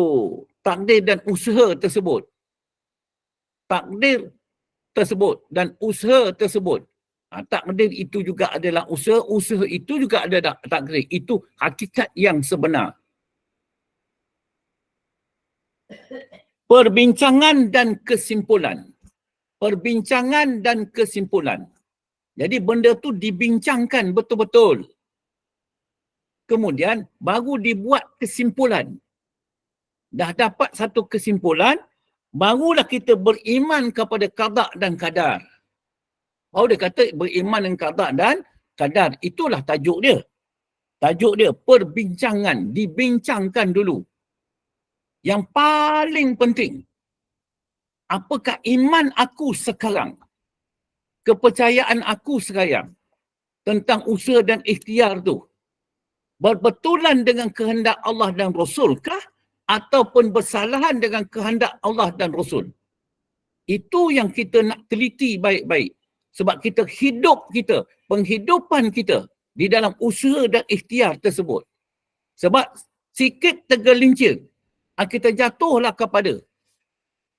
takdir dan usaha tersebut. Takdir tersebut dan usaha tersebut. Takdir itu juga adalah usaha, usaha itu juga ada takdir. Itu hakikat yang sebenar. Perbincangan dan kesimpulan. Perbincangan dan kesimpulan. Jadi benda tu dibincangkan betul-betul. kemudian baru dibuat kesimpulan. Dah dapat satu kesimpulan, barulah kita beriman kepada qada dan qadar. Baru dia kata beriman dengan qada dan qadar. Itulah tajuk dia. Tajuk dia perbincangan, dibincangkan dulu. Yang paling penting, apakah iman aku sekarang? Kepercayaan aku sekarang tentang usaha dan ikhtiar tu berbetulan dengan kehendak Allah dan Rasul kah? Ataupun bersalahan dengan kehendak Allah dan Rasul? Itu yang kita nak teliti baik-baik. Sebab kita, penghidupan kita di dalam usaha dan ikhtiar tersebut. Sebab sikit tergelincir, kita jatuhlah kepada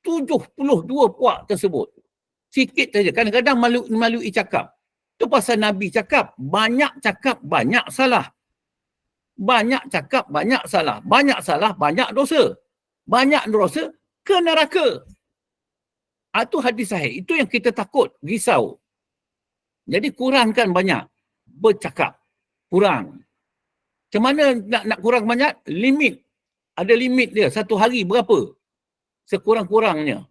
72 puak tersebut. Sikit saja. Kadang-kadang melalui cakap. Itu pasal Nabi cakap, banyak salah. Banyak cakap, banyak salah. Banyak salah, banyak dosa. Banyak dosa, ke neraka. Itu hadis sahih. Itu yang kita takut, risau. Jadi kurangkan banyak. Bercakap. Kurang. Macam mana nak kurang banyak? Limit. Ada limit dia. Satu hari berapa? Sekurang-kurangnya.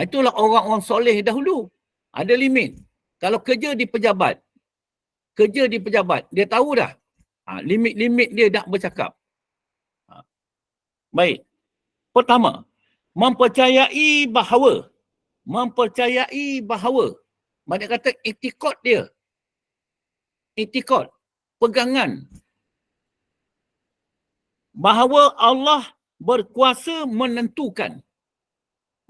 Itulah orang-orang soleh dahulu. Ada limit. Kalau kerja di pejabat, dia tahu dah. Limit-limit dia nak bercakap. Baik. Pertama, mempercayai bahawa. Maksudnya kata iktikad dia. Iktikad. Pegangan. Bahawa Allah berkuasa menentukan.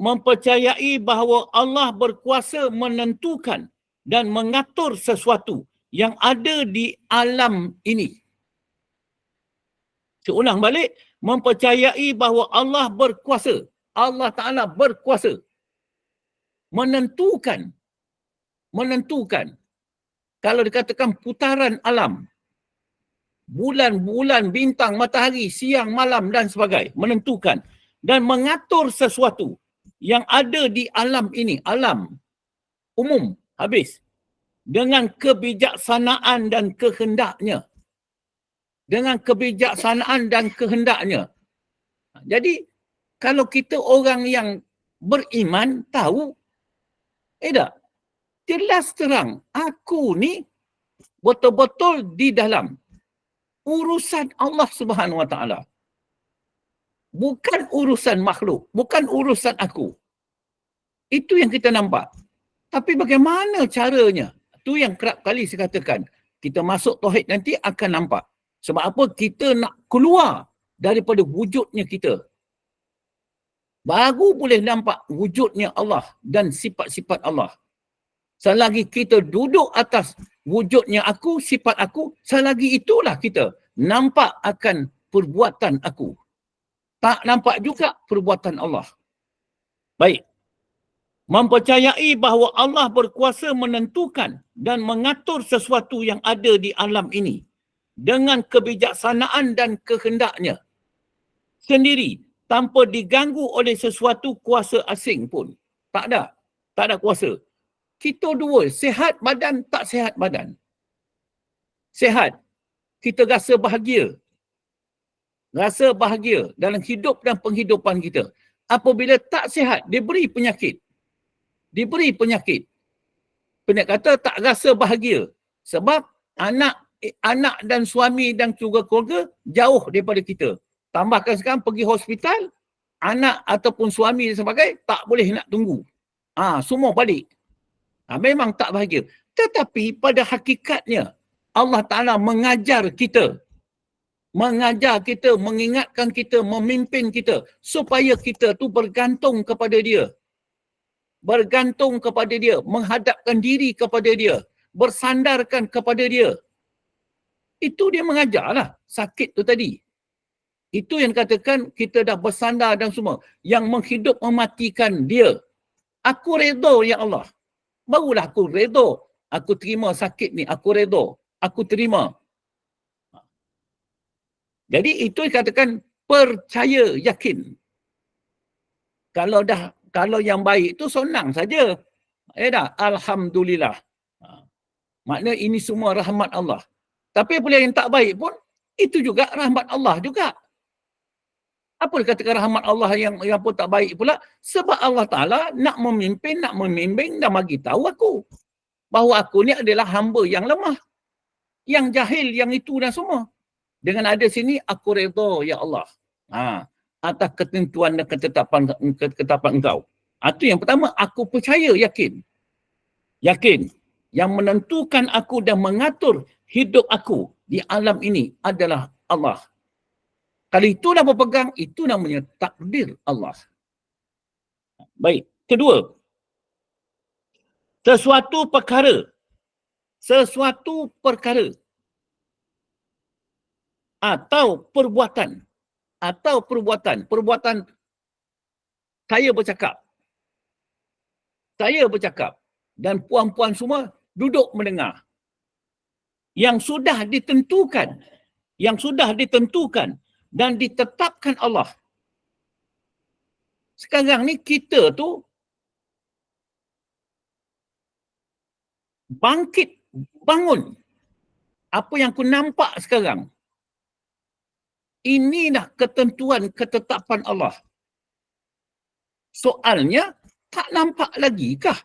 Mempercayai bahawa Allah berkuasa menentukan dan mengatur sesuatu yang ada di alam ini. Saya ulang balik, mempercayai bahawa Allah berkuasa. Allah Ta'ala berkuasa. Menentukan. Kalau dikatakan putaran alam, bulan, bintang, matahari, siang, malam dan sebagainya, menentukan dan mengatur sesuatu yang ada di alam ini, alam umum, habis, dengan kebijaksanaan dan kehendaknya. Jadi, kalau kita orang yang beriman, tahu, tak? Jelas terang, aku ni betul-betul di dalam urusan Allah Subhanahu Wa Taala. Bukan urusan makhluk, bukan urusan aku. Itu yang kita nampak. Tapi bagaimana caranya? Itu yang kerap kali saya katakan. Kita masuk tauhid nanti akan nampak. Sebab apa? Kita nak keluar daripada wujudnya kita. Baru boleh nampak wujudnya Allah dan sifat-sifat Allah. Selagi kita duduk atas wujudnya aku, sifat aku, selagi itulah kita nampak akan perbuatan aku. Tak nampak juga perbuatan Allah. Baik. Mempercayai bahawa Allah berkuasa menentukan dan mengatur sesuatu yang ada di alam ini dengan kebijaksanaan dan kehendaknya sendiri tanpa diganggu oleh sesuatu kuasa asing pun. Tak ada kuasa. Kita dua, sihat badan, tak sihat badan. Sihat, kita rasa bahagia. Rasa bahagia dalam hidup dan penghidupan kita. Apabila tak sihat, diberi penyakit. Penyakit kata tak rasa bahagia. Sebab anak dan suami dan juga keluarga jauh daripada kita. Tambahkan sekarang pergi hospital, anak ataupun suami dan sebagainya tak boleh nak tunggu. Semua balik. Memang tak bahagia. Tetapi pada hakikatnya Allah Ta'ala mengajar kita, mengingatkan kita, memimpin kita supaya kita tu bergantung kepada dia. Menghadapkan diri kepada dia, bersandarkan kepada dia. Itu dia mengajarlah sakit tu tadi. Itu yang katakan kita dah bersandar dan semua. Yang menghidup mematikan dia. Aku redha ya Allah. Barulah aku redha. Aku terima sakit ni. Aku redha. Aku terima. Jadi itu dikatakan percaya, yakin. Kalau yang baik tu senang saja. Dah, alhamdulillah. Maknanya ini semua rahmat Allah. Tapi apabila yang tak baik pun Itu juga rahmat Allah juga. Apa dikatakan rahmat Allah yang pun tak baik pula? Sebab Allah Ta'ala nak memimpin, nak membimbing dan bagi tahu aku bahawa aku ni adalah hamba yang lemah, yang jahil, yang itu dan semua. Dengan ada sini, aku redha, ya Allah. Atas ketentuan dan ketetapan engkau. Itu yang pertama, aku percaya, yakin. Yakin. Yang menentukan aku dan mengatur hidup aku di alam ini adalah Allah. Kalau itu dah berpegang, itu namanya takdir Allah. Baik. Kedua, sesuatu perkara atau perbuatan saya bercakap dan puan-puan semua duduk mendengar yang sudah ditentukan dan ditetapkan Allah. Sekarang ni kita tu bangun. Apa yang aku nampak sekarang, inilah ketentuan ketetapan Allah. Soalnya, tak nampak lagi kah?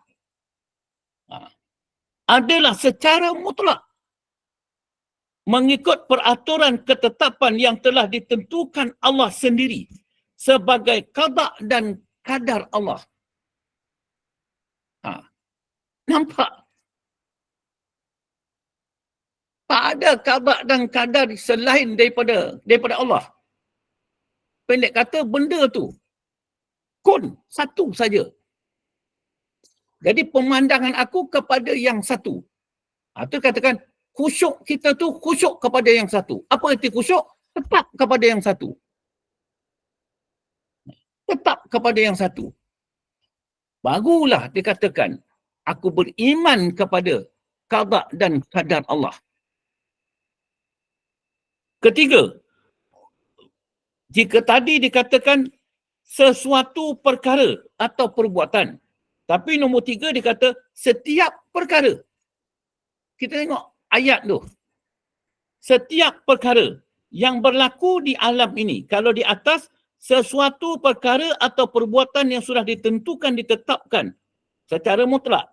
Adalah secara mutlak mengikut peraturan ketetapan yang telah ditentukan Allah sendiri sebagai qada dan kadar Allah. Nampak? Tak ada qada dan kadar selain daripada Allah. Pendek kata, benda tu kun satu saja. Jadi pemandangan aku kepada yang satu. Itu katakan khusyuk kita tu khusyuk kepada yang satu. Apa arti khusyuk? Tetap kepada yang satu. Tetap kepada yang satu. Barulah dikatakan aku beriman kepada qada dan qadar Allah. Ketiga, jika tadi dikatakan sesuatu perkara atau perbuatan, tapi nombor 3 dikata setiap perkara. Kita tengok ayat tu. Setiap perkara yang berlaku di alam ini. Kalau di atas, sesuatu perkara atau perbuatan yang sudah ditentukan, ditetapkan secara mutlak.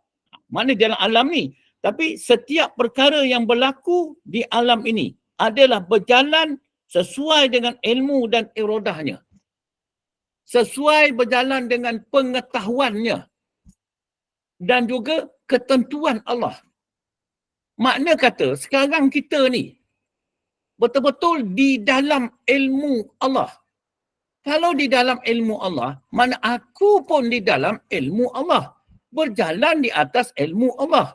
Mana dalam alam ni. Tapi setiap perkara yang berlaku di alam ini adalah berjalan sesuai dengan ilmu dan iradahnya. Sesuai berjalan dengan pengetahuannya. Dan juga ketentuan Allah. Makna kata, sekarang kita ni betul-betul di dalam ilmu Allah. Kalau di dalam ilmu Allah, mana aku pun di dalam ilmu Allah. Berjalan di atas ilmu Allah.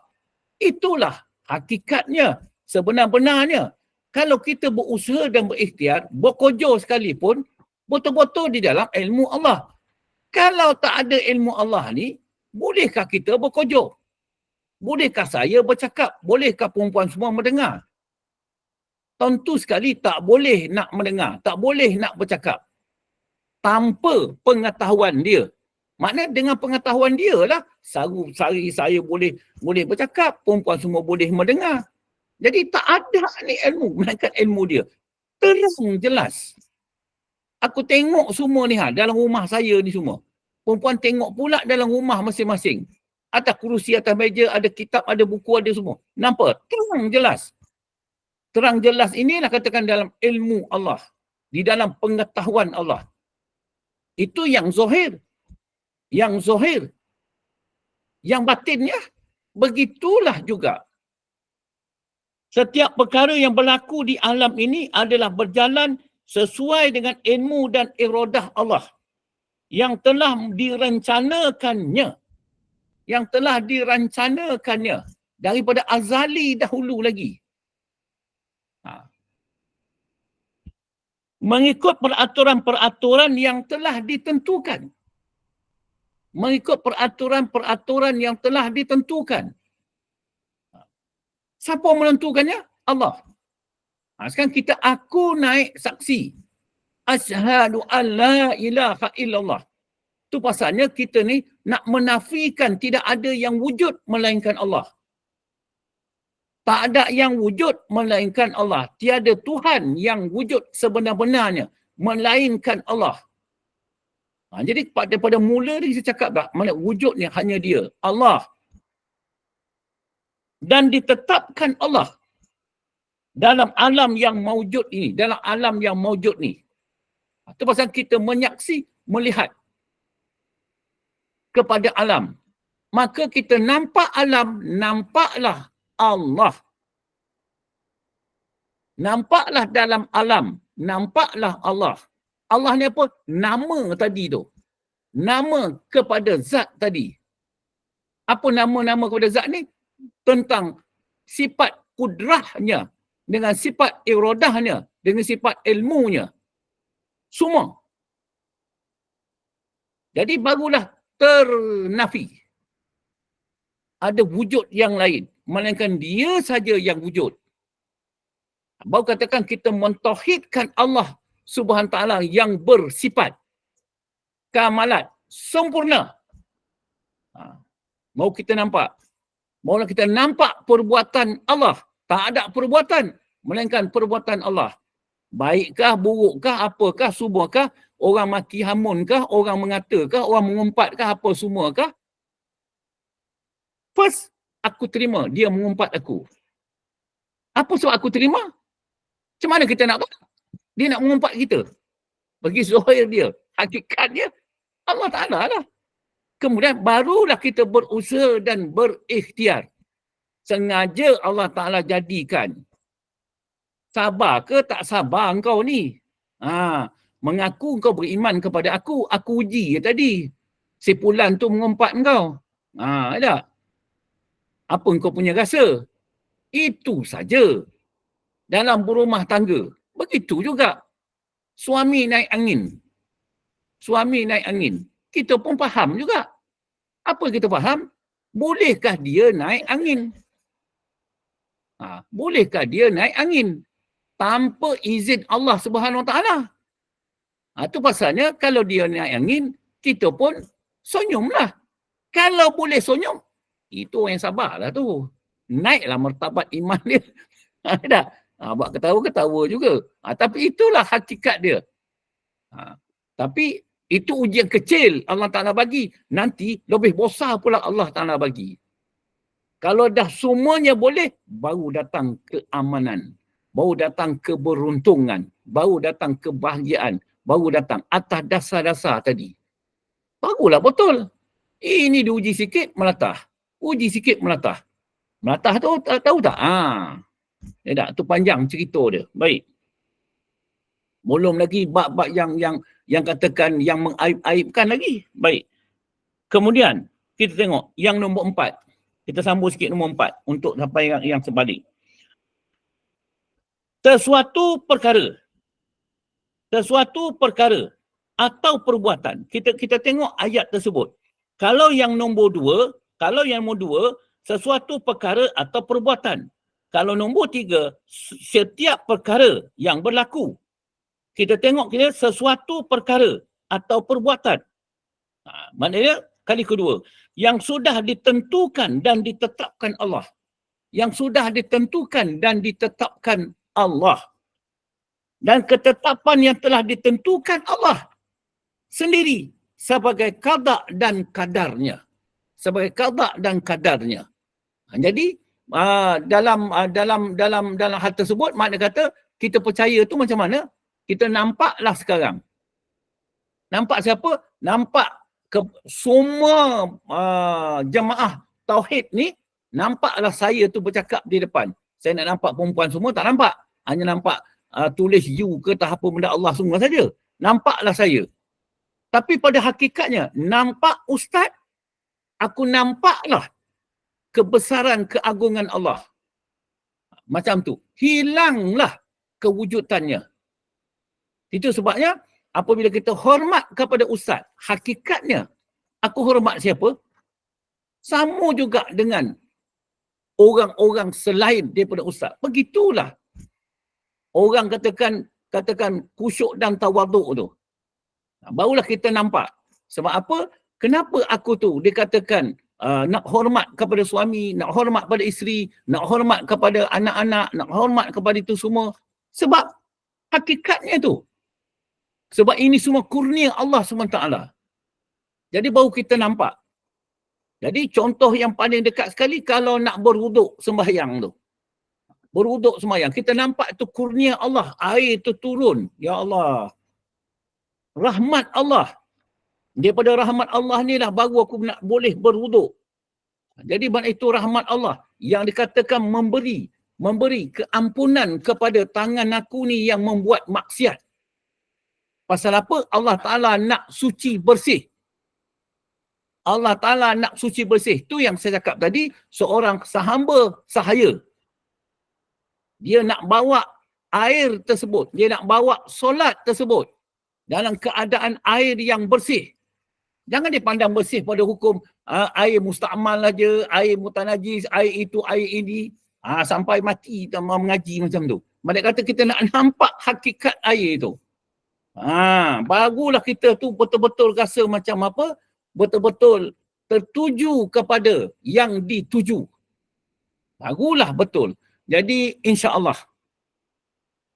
Itulah hakikatnya, sebenar-benarnya. Kalau kita berusaha dan berikhtiar, berkojo sekalipun, betul-betul di dalam ilmu Allah. Kalau tak ada ilmu Allah ni, bolehkah kita berkojo? Bolehkah saya bercakap? Bolehkah perempuan semua mendengar? Tentu sekali tak boleh nak mendengar. Tak boleh nak bercakap. Tanpa pengetahuan dia. Maknanya dengan pengetahuan dia lah, sari saya boleh bercakap, perempuan semua boleh mendengar. Jadi tak ada ni ilmu, melainkan ilmu dia. Terang jelas. Aku tengok semua ni dalam rumah saya ni semua. Perempuan tengok pula dalam rumah masing-masing. Atas kerusi, atas meja, ada kitab, ada buku, ada semua. Nampak? Terang jelas. Terang jelas inilah katakan dalam ilmu Allah. Di dalam pengetahuan Allah. Itu yang zahir. Yang zahir. Yang batinnya, begitulah juga. Setiap perkara yang berlaku di alam ini adalah berjalan sesuai dengan ilmu dan iradah Allah. Yang telah dirancanakannya daripada azali dahulu lagi. Mengikut peraturan-peraturan yang telah ditentukan. Mengikut peraturan-peraturan yang telah ditentukan. Siapa menentukannya? Allah. Sekarang aku naik saksi. Asyhadu an la ilaha illallah. Itu pasalnya kita ni nak menafikan tidak ada yang wujud melainkan Allah. Tak ada yang wujud melainkan Allah. Tiada Tuhan yang wujud sebenar-benarnya melainkan Allah. Jadi pada mula ni saya cakap dah, mana wujudnya hanya dia, Allah. Dan ditetapkan Allah dalam alam yang maujud ini, dalam alam yang maujud ni. Itu pasal kita menyaksi, melihat kepada alam. Maka kita nampak alam, nampaklah Allah. Nampaklah dalam alam, nampaklah Allah. Allah ni apa? Nama tadi tu. Nama kepada zat tadi. Apa nama-nama kepada zat ni? Tentang sifat kudrahnya, dengan sifat iradahnya, dengan sifat ilmunya. Semua. Jadi barulah ternafi. Ada wujud yang lain. Melainkan dia saja yang wujud. Baru katakan kita mentauhidkan Allah Subhanahu Ta'ala yang bersifat kamalat, sempurna. Mau kita nampak. Maulah kita nampak perbuatan Allah. Tak ada perbuatan melainkan perbuatan Allah. Baikkah, burukkah, apakah, semuakah, orang maki hamunkah, orang mengatakah, orang mengumpatkah, apa semuakah. First, aku terima dia mengumpat aku. Apa sebab aku terima? Macam mana kita nak tahu? Dia nak mengumpat kita. Bagi zahir dia, hakikat dia, Allah Ta'ala lah. Kemudian barulah kita berusaha dan berikhtiar. Sengaja Allah Ta'ala jadikan. Sabar ke tak sabar engkau ni? Mengaku engkau beriman kepada aku uji je tadi. Si Fulan tu mengumpat engkau. Ada. Apa engkau punya rasa? Itu saja. Dalam berumah tangga. Begitu juga. Suami naik angin. Suami naik angin. Kita pun faham juga. Apa kita faham? Bolehkah dia naik angin? Bolehkah dia naik angin? Tanpa izin Allah Subhanahu Wa Ta'ala. Itu pasalnya kalau dia naik angin, kita pun senyumlah. Kalau boleh senyum, itu orang yang sabarlah tu. Naiklah martabat iman dia. Dah. Buat ketawa-ketawa juga. Tapi itulah hakikat dia. Tapi itu ujian kecil Allah Ta'ala bagi. Nanti lebih besar pula Allah Ta'ala bagi. Kalau dah semuanya boleh, baru datang keamanan. Baru datang keberuntungan. Baru datang kebahagiaan. Baru datang atas dasar-dasar tadi. Barulah betul. Ini diuji sikit, melatah. Uji sikit, melatah. Melatah tu tahu tak? Tak, tu panjang cerita dia. Baik. Belum lagi bab-bab yang katakan yang mengaib-aibkan lagi. Baik. Kemudian kita tengok yang nombor 4. Kita sambung sikit nombor 4 untuk sampai yang sebalik. Sesuatu perkara atau perbuatan. Kita tengok ayat tersebut. Kalau yang nombor 2, sesuatu perkara atau perbuatan. Kalau nombor 3, setiap perkara yang berlaku. Kita tengok sesuatu perkara atau perbuatan. Maknanya kali kedua, yang sudah ditentukan dan ditetapkan Allah. Yang sudah ditentukan dan ditetapkan Allah. Dan ketetapan yang telah ditentukan Allah sendiri sebagai qada dan kadarnya. Sebagai qada dan kadarnya. Jadi dalam hal tersebut makna kata kita percaya tu macam mana? Kita nampaklah sekarang. Nampak siapa? Nampak semua jemaah tauhid ni, nampaklah saya tu bercakap di depan. Saya nak nampak perempuan semua tak nampak. Hanya nampak tulis you ke tak apa benda Allah semua saja. Nampaklah saya. Tapi pada hakikatnya, nampak ustaz, aku nampaklah kebesaran keagungan Allah. Macam tu. Hilanglah kewujudannya. Itu sebabnya apabila kita hormat kepada ustaz, hakikatnya aku hormat siapa? Sama juga dengan orang-orang selain daripada ustaz. Begitulah. Orang katakan khusyuk dan tawaduk tu. Barulah kita nampak. Sebab apa? Kenapa aku tu dikatakan nak hormat kepada suami, nak hormat pada isteri, nak hormat kepada anak-anak, nak hormat kepada itu semua. Sebab hakikatnya tu. Sebab ini semua kurnia Allah SWT. Jadi baru kita nampak. Jadi contoh yang paling dekat sekali kalau nak berwuduk sembahyang tu. Berwuduk sembahyang. Kita nampak tu kurnia Allah. Air tu turun. Ya Allah. Rahmat Allah. Daripada rahmat Allah ni lah baru aku nak boleh berwuduk. Jadi makna itu rahmat Allah yang dikatakan memberi keampunan kepada tangan aku ni yang membuat maksiat. Pasal apa? Allah Ta'ala nak suci bersih. Allah Ta'ala nak suci bersih. Tu yang saya cakap tadi, seorang sahamba sahaya. Dia nak bawa air tersebut. Dia nak bawa solat tersebut dalam keadaan air yang bersih. Jangan dipandang bersih pada hukum air musta'mal aja, air mutanajis, air itu, air ini. Sampai mati kita mengaji macam tu. Mereka kata kita nak nampak hakikat air itu. Barulah kita tu betul-betul rasa macam apa? Betul-betul tertuju kepada yang dituju. Barulah betul. Jadi insya-Allah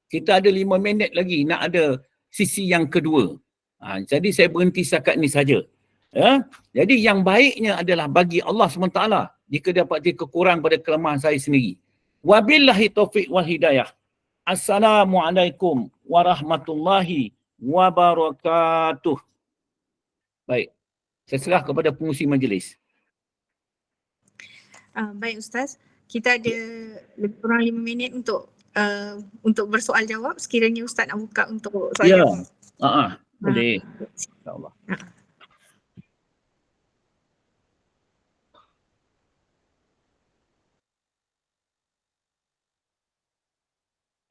kita ada 5 minit lagi nak ada sisi yang kedua. Jadi saya berhenti setakat ni saja. Ya? Jadi yang baiknya adalah bagi Allah SWT jika dapat kekurangan pada kelemahan saya sendiri. Wabillahi taufiq wal hidayah. Assalamualaikum warahmatullahi wabarakatuh. Baik. Saya serah kepada pengurusi majlis. Baik Ustaz. Kita ada lebih kurang 5 minit untuk bersoal jawab. Sekiranya Ustaz nak buka untuk soal jawab. Boleh. InsyaAllah.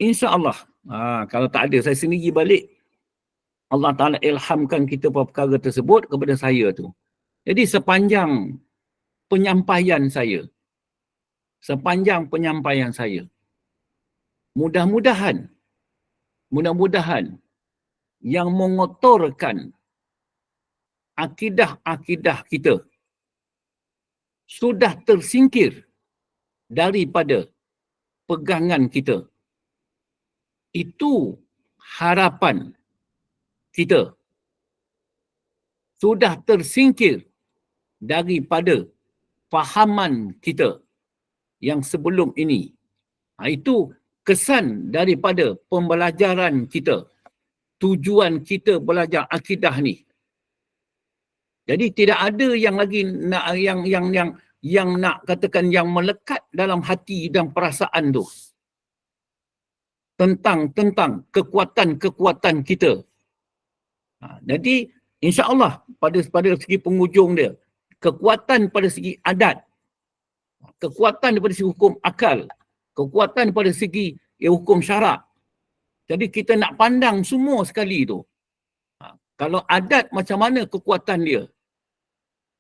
InsyaAllah. Kalau tak ada, saya sendiri balik. Allah Ta'ala ilhamkan kita perkara tersebut kepada saya tu. Jadi sepanjang penyampaian saya, mudah-mudahan yang mengotorkan akidah-akidah kita sudah tersingkir daripada pegangan kita. Itu harapan kita. Sudah tersingkir daripada fahaman kita yang sebelum ini. Itu kesan daripada pembelajaran kita. Tujuan kita belajar akidah ni. Jadi tidak ada yang lagi nak yang nak katakan yang melekat dalam hati dan perasaan tu. Tentang kekuatan-kekuatan kita. Jadi insya-Allah pada segi penghujung dia, kekuatan pada segi adat, kekuatan daripada segi hukum akal, kekuatan daripada segi hukum syarak. Jadi kita nak pandang semua sekali tu. Kalau adat macam mana kekuatan dia?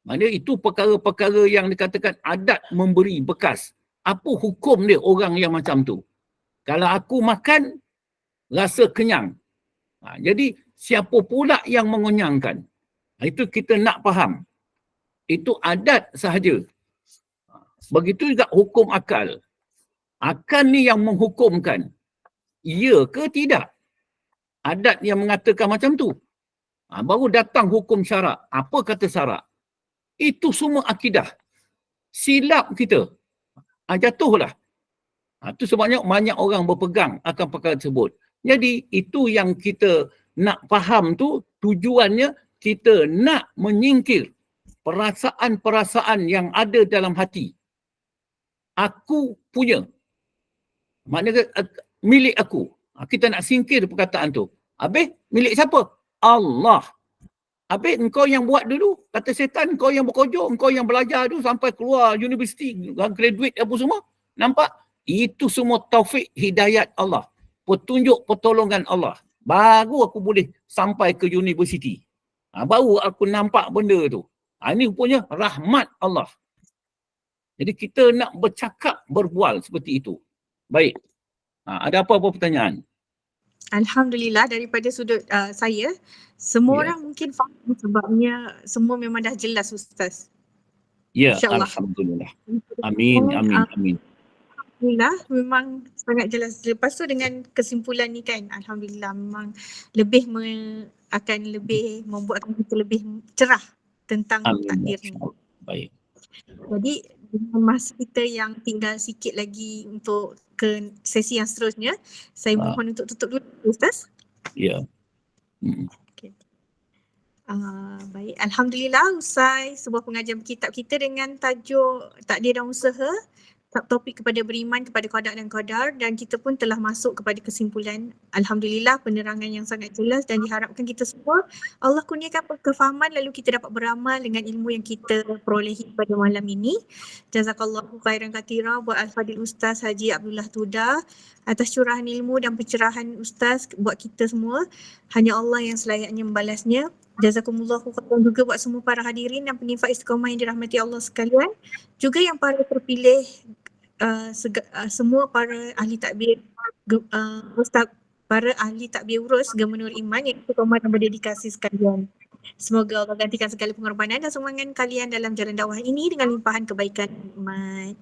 Maksudnya itu perkara-perkara yang dikatakan adat memberi bekas. Apa hukum dia orang yang macam tu? Kalau aku makan, rasa kenyang. Jadi siapa pula yang mengenyangkan? Itu kita nak faham. Itu adat sahaja. Begitu juga hukum akal. Akal ni yang menghukumkan. Ya ke tidak? Adat yang mengatakan macam tu. Baru datang hukum syarak. Apa kata syarak? Itu semua akidah. Silap kita. Jatuhlah. Itu sebabnya banyak orang berpegang akan perkara tersebut. Jadi itu yang kita nak faham tu, tujuannya kita nak menyingkir perasaan-perasaan yang ada dalam hati. Aku punya. Maknanya milik aku. Kita nak singkir perkataan tu. Habis milik siapa? Allah. Habis engkau yang buat dulu. Kata setan, engkau yang berkojok, engkau yang belajar dulu sampai keluar universiti, graduate apa semua. Nampak? Itu semua taufik hidayat Allah. Petunjuk pertolongan Allah. Baru aku boleh sampai ke universiti. Baru aku nampak benda tu. Ini punya rahmat Allah. Jadi kita nak bercakap, berbual seperti itu. Baik. Ada apa-apa pertanyaan? Alhamdulillah daripada sudut saya, semua orang mungkin faham sebabnya semua memang dah jelas Ustaz. Ya, InsyaAllah. alhamdulillah. Amin, amin, amin. Alhamdulillah, memang sangat jelas. Lepas tu dengan kesimpulan ni kan, Alhamdulillah memang akan lebih membuatkan kita lebih cerah tentang Amin. takdir ni. Baik. Jadi dengan masa kita yang tinggal sikit lagi untuk ke sesi yang seterusnya, saya mohon untuk tutup dulu, Ustaz. Ya. Okay. Baik, Alhamdulillah usai sebuah pengajian kitab kita dengan tajuk Takdir dan Usaha, topik kepada beriman kepada qada dan qadar, dan kita pun telah masuk kepada kesimpulan. Alhamdulillah penerangan yang sangat jelas dan diharapkan kita semua Allah kurniakan kefahaman lalu kita dapat beramal dengan ilmu yang kita perolehi pada malam ini. Jazakallahu khairan katsira buat Al-Fadil Ustaz Haji Abdullah Tuda atas curahan ilmu dan pencerahan Ustaz buat kita semua. Hanya Allah yang selayaknya membalasnya. Jazakumullahu khairan juga buat semua para hadirin dan penimpa istiqamah yang dirahmati Allah sekalian. Juga yang para terpilih, semua para ahli takbir, para ahli takbir urus Gema Nur Iman yang istiqamah dan berdedikasi sekalian. Semoga Allah gantikan segala pengorbanan dan sumbangan kalian dalam jalan dakwah ini dengan limpahan kebaikan dan nikmat.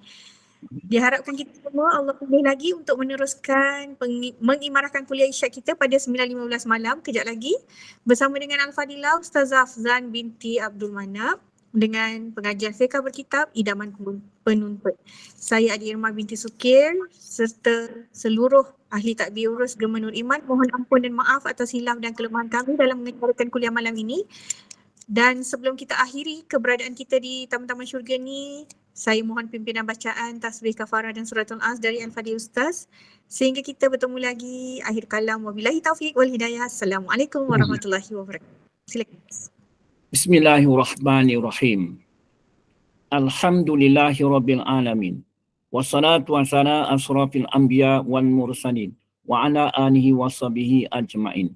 Diharapkan kita semua Allah pilih lagi untuk meneruskan mengimarahkan kuliah isyak kita pada 9.15 malam kejap lagi bersama dengan Al-Fadilah Ustazah Afzan binti Abdul Manap dengan pengajian fiqh berkitab Idaman Penuntut. Saya Adi Irma binti Sukir serta seluruh ahli takbir urus Gema Nur Iman mohon ampun dan maaf atas hilaf dan kelemahan kami dalam menyelenggarakan kuliah malam ini. Dan sebelum kita akhiri keberadaan kita di Taman-Taman Syurga ni, saya mohon pimpinan bacaan tasbih kafarah dan suratul As dari Al-Fadil Ustaz. Sehingga kita bertemu lagi, akhir kalam, wabillahi taufiq wal hidayah. Assalamualaikum warahmatullahi wabarakatuh. Silakan. Bismillahirrahmanirrahim. Alhamdulillahi rabbil alamin. Wassalatu wassalamu asrafil anbiya wal mursalin wa ala alihi wa sahbihi ajma'in.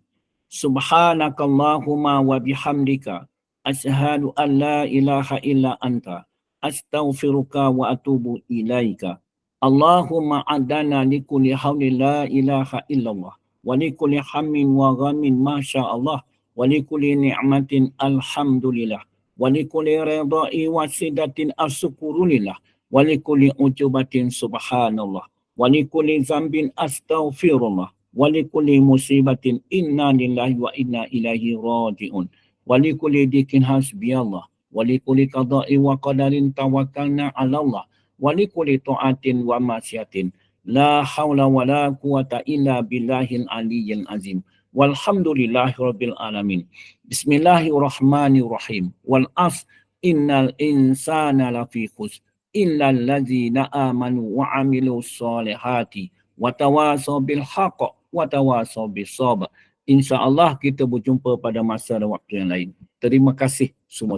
Subhanakallahumma wa bihamdika asyhadu an la ilaha illa anta astaghfiruka wa atubu ilaika. Allahumma adana likulli hawli la ilaha illallah wa likulli hammin wa ghamin masya Allah wa likulli ni'matin alhamdulillah wa likulli ridai wa sidatin asyukurulillah wa likulli ujubatin subhanallah wa likulli zambin astaghfirullah wa likulli musibatin inna lillahi wa inna ilaihi raji'un wa likulli dikin hasbiyallah wa likulli qada'i wa qadarin tawakkalna 'ala Allah wa likulli ta'atin wa masyatin la haula wa la quwata illa billahil aliyyil azim. Walhamdulillahi rabbil alamin. Bismillahirrahmanirrahim. Wal as innal insana lafi khusr illa allazina amanu wa amilus solihati wa tawasaw bil haqq wa tawasaw bis sabr. InsyaAllah kita berjumpa pada masa dan waktu yang lain. Terima kasih semua.